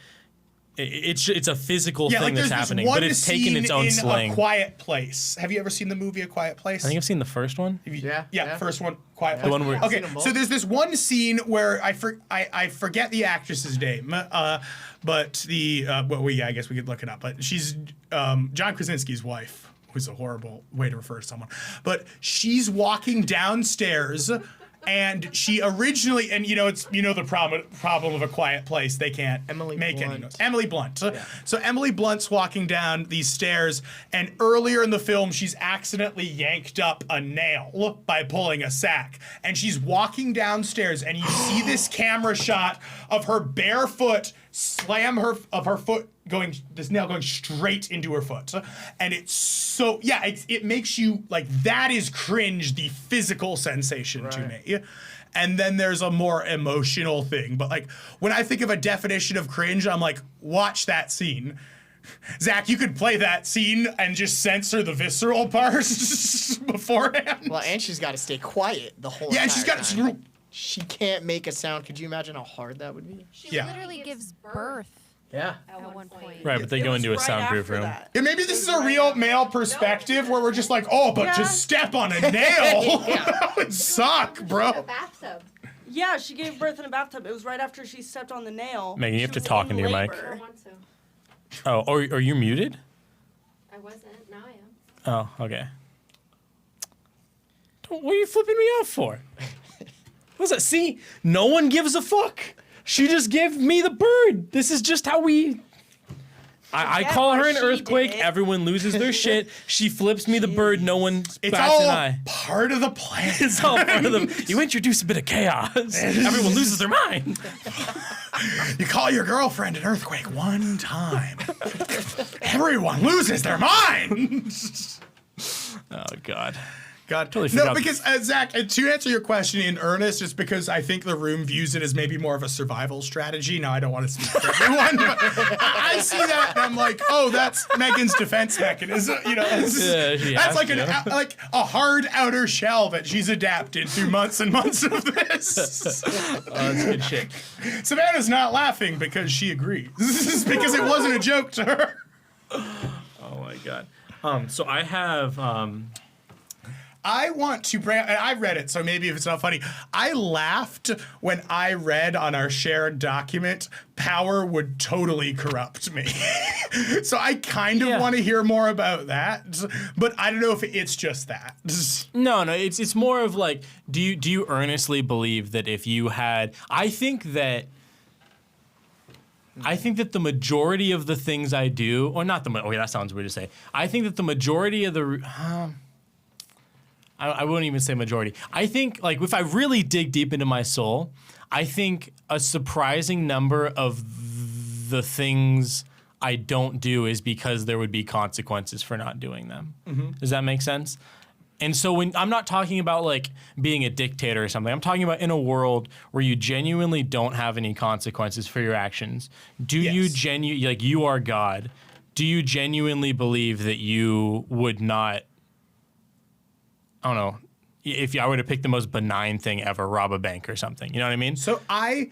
it's a physical Yeah, thing like that's there's happening, this one but it's taken scene its own in slang. A Quiet Place. Have you ever seen the movie A Quiet Place? I think I've seen the first one. Yeah. First one, Quiet Yeah. Place. The one where- I've Okay, seen them both. so there's this one scene where I forget the actress's name, but I guess we could look it up. But she's John Krasinski's wife, who's a horrible way to refer to someone. But she's walking downstairs. And she originally, and it's the problem of A Quiet Place, they can't Emily make any Blunt. noise. Emily Blunt. So Emily Blunt's walking down these stairs, and earlier in the film, she's accidentally yanked up a nail by pulling a sack, and she's walking downstairs, and you see this camera shot of her bare foot slam her foot this nail going straight into her foot, and it's so it makes you like that is cringe, the physical sensation to me. And then there's a more emotional thing, but like when I think of a definition of cringe, I'm like, watch that scene. Zach, you could play that scene and just censor the visceral parts beforehand. Well, and she's got to stay quiet the whole Yeah, and entire she's got time. She can't make a sound. Could you imagine how hard that would be? She Yeah. literally gives birth Yeah. at one point. Right, but they It go was into a right soundproof after room. that. Yeah, maybe this is a real male perspective where we're just like, oh, but to Yeah. step on a nail, that would suck, A bro. bathtub. Yeah, she gave birth in a bathtub. It was right after she stepped on the nail. Megan, you She have to was talk in into your mic. I labor. don't want to. Oh, are you muted? I wasn't. Now I am. Oh, okay. What are you flipping me off for? What's that? See, no one gives a fuck. She just gave me the bird. This is just how we. I Forget call her what an she earthquake. did. Everyone loses their shit. She flips me the bird. No one It's bats all an eye. part of the plan. It's all part of them. You introduce a bit of chaos. Everyone loses their mind. You call your girlfriend an earthquake one time. Everyone loses their mind. Oh God. God. Totally No, forgot. because Zach, to answer your question in earnest, just because I think the room views it as maybe more of a survival strategy. Now, I don't want to speak for everyone, but I see that and I'm like, oh, that's Megan's defense mechanism. That's she that's has like to. like a hard outer shell that she's adapted through months and months of this. Oh, that's good shit. Savannah's not laughing because she agrees. This is because it wasn't a joke to her. Oh my God. So I have I want to bring, and I read it, so maybe if it's not funny, I laughed when I read on our shared document, power would totally corrupt me. So I kind of want to hear more about that, but I don't know if it's just that. No, it's more of like, do you earnestly believe that if you had, I think that the majority of the things I do, or not the, that sounds weird to say. I think that the majority of the, I wouldn't even say majority. I think, like, if I really dig deep into my soul, I think a surprising number of the things I don't do is because there would be consequences for not doing them. Does that make sense? And so when I'm not talking about like being a dictator or something, I'm talking about in a world where you genuinely don't have any consequences for your actions. Do you like, you are God? Do you genuinely believe that you would not, I don't know, if I were to pick the most benign thing ever, rob a bank or something? You know what I mean? So I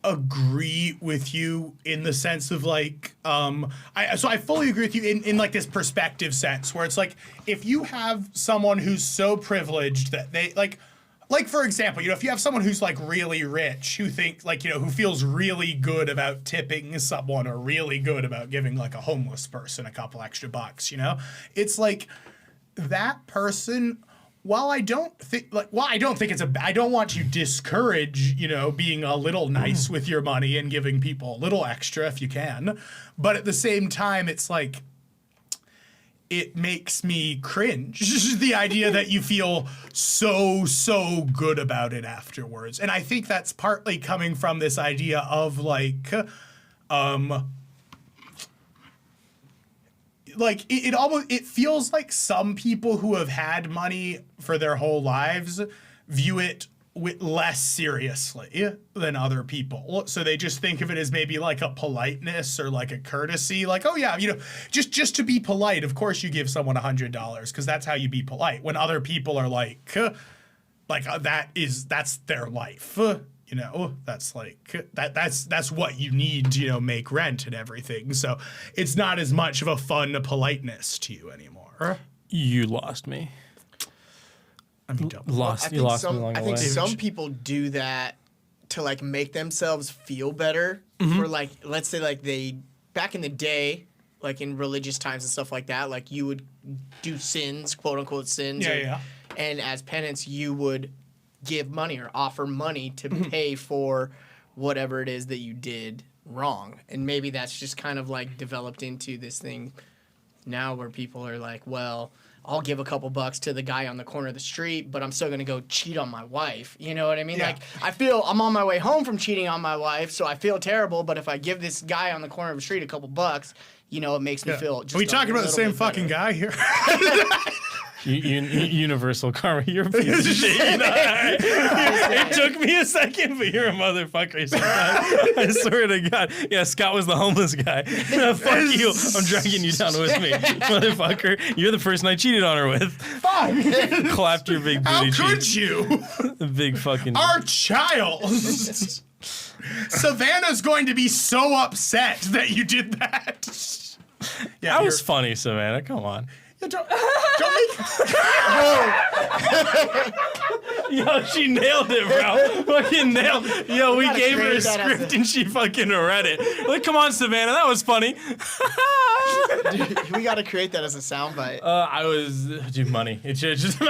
agree with you in the sense of like, I fully agree with you in like this perspective sense where it's like, if you have someone who's so privileged that they like for example, if you have someone who's like really rich, who thinks like, who feels really good about tipping someone or really good about giving like a homeless person a couple extra bucks, it's like that person, I don't think it's I don't want to discourage, being a little nice with your money and giving people a little extra if you can. But at the same time, it's like, it makes me cringe, the idea that you feel so good about it afterwards. And I think that's partly coming from this idea of like it feels like some people who have had money for their whole lives view it less seriously than other people. So they just think of it as maybe like a politeness or like a courtesy. Like, oh yeah, just to be polite, of course you give someone $100 because that's how you be polite. When other people are that's their life. That's like, that's what you need to, make rent and everything. So it's not as much of a fun politeness to you anymore. You lost me. I mean, You lost me along the way. I think some people do that to like make themselves feel better for like, let's say like they, back in the day, like in religious times and stuff like that, like you would do sins, quote unquote sins. And as penance, you would give money or offer money to pay for whatever it is that you did wrong. And maybe that's just kind of like developed into this thing now where people are like, well, I'll give a couple bucks to the guy on the corner of the street, but I'm still going to go cheat on my wife. You know what I mean? Yeah. Like, I'm on my way home from cheating on my wife, so I feel terrible, but if I give this guy on the corner of the street a couple bucks, it makes me feel just Are we talking about the same bit fucking better. guy here? Universal karma, you're a piece of shit. It took me a second, but you're a motherfucker sometimes. I swear to God. Yeah, Scott was the homeless guy. Fuck you. I'm dragging you down with me. Motherfucker. You're the person I cheated on her with. Fuck! Clapped your big How booty could cheeks. you? The big fucking... Our child! Savannah's going to be so upset that you did that. Yeah, that was funny, Savannah. Come on. Don't make... Yo, she nailed it, bro. Fucking nailed it. Yo, we gave her a create that as script and she fucking read it. Like, come on, Savannah, that was funny. Dude, we got to create that as a soundbite. Money. It's just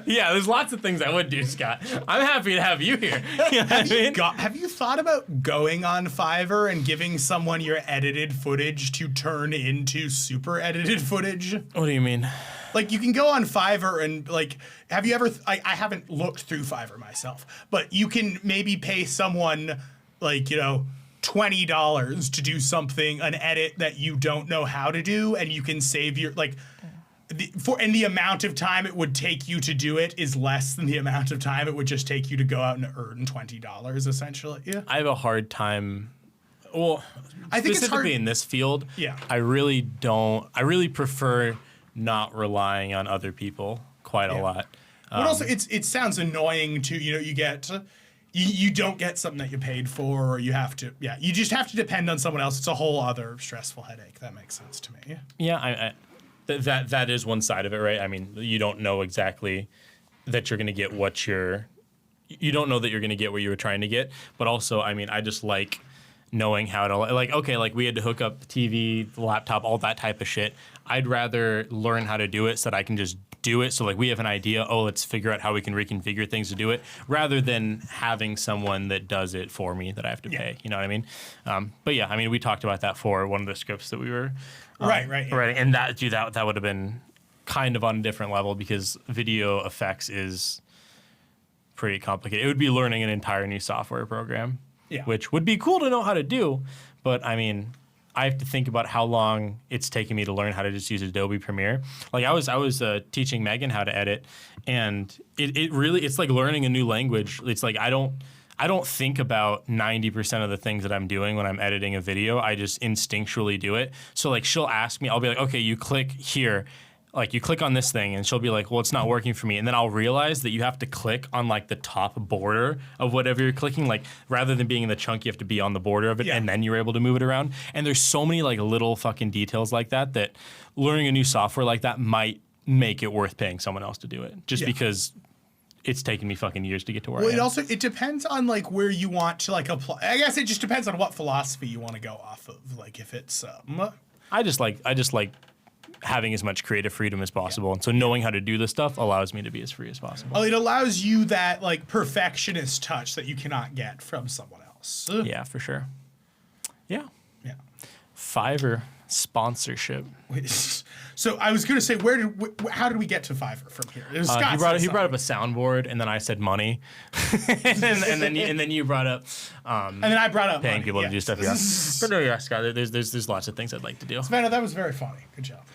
yeah, there's lots of things I would do, Scott. I'm happy to have you here. You know what I mean? Have you thought about going on Fiverr and giving someone your edited footage to turn into super edited footage? What do you mean? Like, you can go on Fiverr and, like, have you ever... I haven't looked through Fiverr myself, but you can maybe pay someone, like, $20 to do something, an edit that you don't know how to do, and you can save your, like... And the amount of time it would take you to do it is less than the amount of time it would just take you to go out and earn $20, essentially. Yeah. I have a hard time... Well, I think it's specifically hard in this field, Yeah. I really prefer not relying on other people quite a lot. But also, it sounds annoying to, you get... You don't get something that you paid for, or you have to... Yeah, you just have to depend on someone else. It's a whole other stressful headache. That makes sense to me. Yeah, That is one side of it, right? I mean, you don't know exactly that you're going to get what you don't know that you're going to get what you were trying to get. But also, I mean, I just like knowing how to, like, okay, like we had to hook up the TV, the laptop, all that type of shit. I'd rather learn how to do it so that I can just do it. So like we have an idea, let's figure out how we can reconfigure things to do it, rather than having someone that does it for me that I have to pay. You know what I mean? But yeah, I mean, we talked about that for one of the scripts that we were Right. and that would have been kind of on a different level, because video effects is pretty complicated. It would be learning an entire new software program, which would be cool to know how to do. But I mean, I have to think about how long it's taken me to learn how to just use Adobe Premiere. Like I was teaching Megan how to edit, and it's like learning a new language. It's like I don't think about 90% of the things that I'm doing when I'm editing a video. I just instinctually do it. So like she'll ask me, I'll be like, okay, you click here. Like you click on this thing, and she'll be like, well, it's not working for me. And then I'll realize that you have to click on like the top border of whatever you're clicking. Like rather than being in the chunk, you have to be on the border of it, and then you're able to move it around. And there's so many like little fucking details like that learning a new software like that might make it worth paying someone else to do it, just because it's taken me fucking years to get to where I am. It depends on like where you want to like apply. I guess it just depends on what philosophy you want to go off of. Like if it's I just like having as much creative freedom as possible, and so knowing how to do this stuff allows me to be as free as possible. It allows you that like perfectionist touch that you cannot get from someone else. Yeah, for sure. Yeah. Fiverr sponsorship. So I was gonna say, how did we get to Fiverr from here? It was He brought up a soundboard, and then I said money, and then you brought up and then I brought up paying money, people to do stuff. Yeah. But no, yeah, Scott, there's lots of things I'd like to do. Savannah, that was very funny. Good job.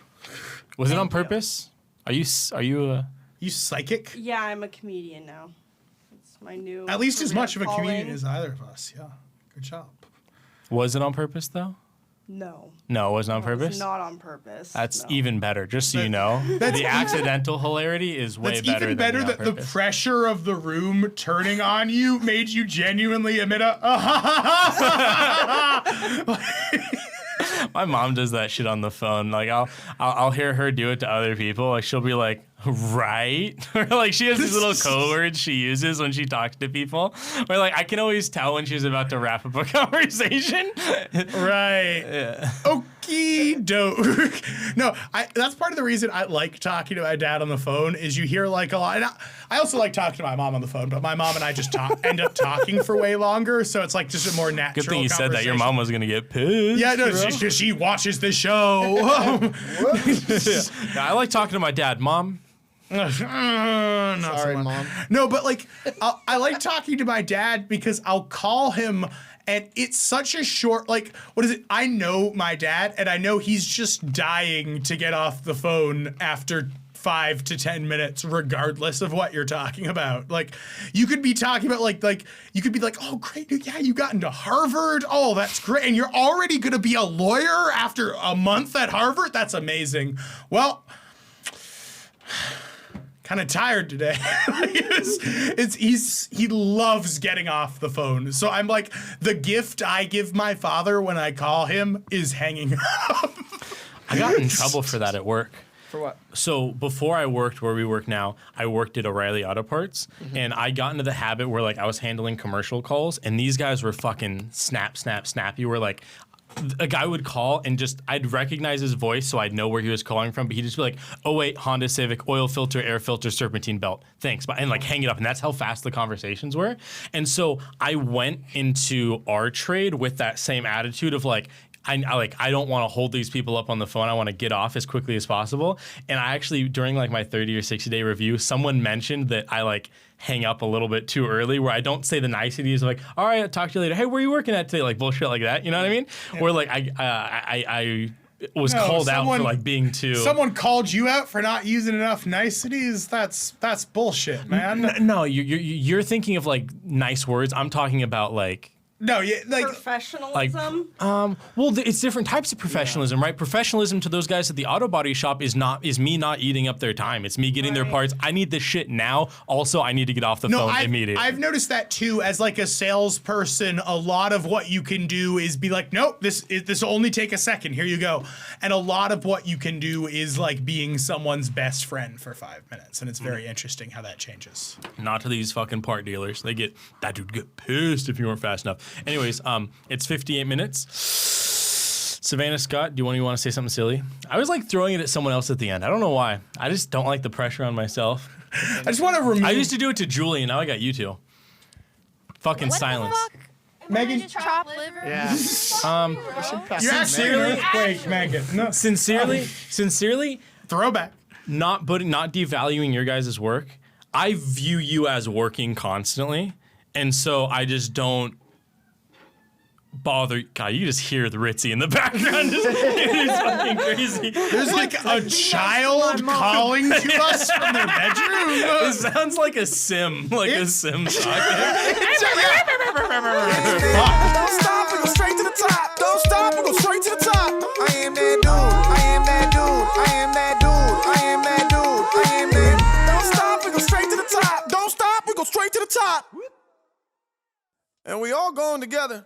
Was it on purpose? Are you You psychic? Yeah, I'm a comedian now. It's my new. At least as career much of a comedian calling. as either of us. Yeah. Good job. Was it on purpose though? No. No, it wasn't on purpose. It's not on purpose. That's no. even better. Just so you know, the accidental hilarity is way That's better. even better than that the purpose. pressure of the room turning on you made you genuinely emit a My mom does that shit on the phone. Like I'll hear her do it to other people. Like she'll be like, right? Or like she has these little code words she uses when she talks to people. Or like I can always tell when she's about to wrap up a conversation. Right. Yeah. Okie doke. No, that's part of the reason I like talking to my dad on the phone is you hear like a lot. And I also like talking to my mom on the phone, but my mom and I just end up talking for way longer. So it's like just a more natural Good thing you said that. Your mom was gonna get pissed. Yeah, no, she watches the show. Yeah, I like talking to my dad. Mom. Not Sorry, so much. Mom. No, but like I like talking to my dad because I'll call him and it's such a short, like, what is it? I know my dad and I know he's just dying to get off the phone after 5 to 10 minutes, regardless of what you're talking about. Like, you could be talking about like you could be like, oh, great, yeah, you got into Harvard. Oh, that's great. And you're already gonna be a lawyer after a month at Harvard? That's amazing. Well, kind of tired today. He loves getting off the phone. So I'm like, the gift I give my father when I call him is hanging up. I got in trouble for that at work. For what? So before I worked where we work now, I worked at O'Reilly Auto Parts, and I got into the habit where like I was handling commercial calls, and these guys were fucking snappy. Where like a guy would call and just I'd recognize his voice, so I'd know where he was calling from. But he'd just be like, "Oh wait, Honda Civic, oil filter, air filter, serpentine belt, thanks," and like hang it up. And that's how fast the conversations were. And so I went into our trade with that same attitude of like, I don't want to hold these people up on the phone. I want to get off as quickly as possible. And I actually, during like my 30 or 60 day review, someone mentioned that I like hang up a little bit too early, where I don't say the niceties of like, all right, I'll talk to you later. Hey, where are you working at today? Like bullshit like that. You know what I mean? Yeah. Where like I was called out for like being too. Someone called you out for not using enough niceties. That's bullshit, man. No, you're thinking of like nice words. I'm talking about like No, yeah, like Professionalism. Well, it's different types of professionalism, right? Professionalism to those guys at the auto body shop is me not eating up their time. It's me getting their parts. I need this shit now. Also, I need to get off the phone immediately. I've noticed that too. As like a salesperson, a lot of what you can do is be like, nope, this will only take a second. Here you go. And a lot of what you can do is like being someone's best friend for 5 minutes, and it's very interesting how that changes. Not to these fucking part dealers. That dude get pissed if you weren't fast enough. Anyways, it's 58 minutes. Savannah Scott, do you want to say something silly? I was like throwing it at someone else at the end. I don't know why. I just don't like the pressure on myself. I just want to remove. I used to do it to Julian. Now I got you two. Fucking What silence. the fuck? Megan, Chop liver? Yeah. you're actually an earthquake, Megan. No, Sincerely, throwback. not devaluing your guys' work. I view you as working constantly, and so I just don't bother. God, you just hear the Ritzy in the background. It's fucking crazy. There's like a child calling to us from their bedroom. It sounds like a sim, a sim socket. Don't stop, we go straight to the top. Don't stop, we go straight to the top. I am that dude. I am that dude. I am that dude. I am that dude. I am that. Don't stop, we go straight to the top. Don't stop, we go straight to the top. And we all going together.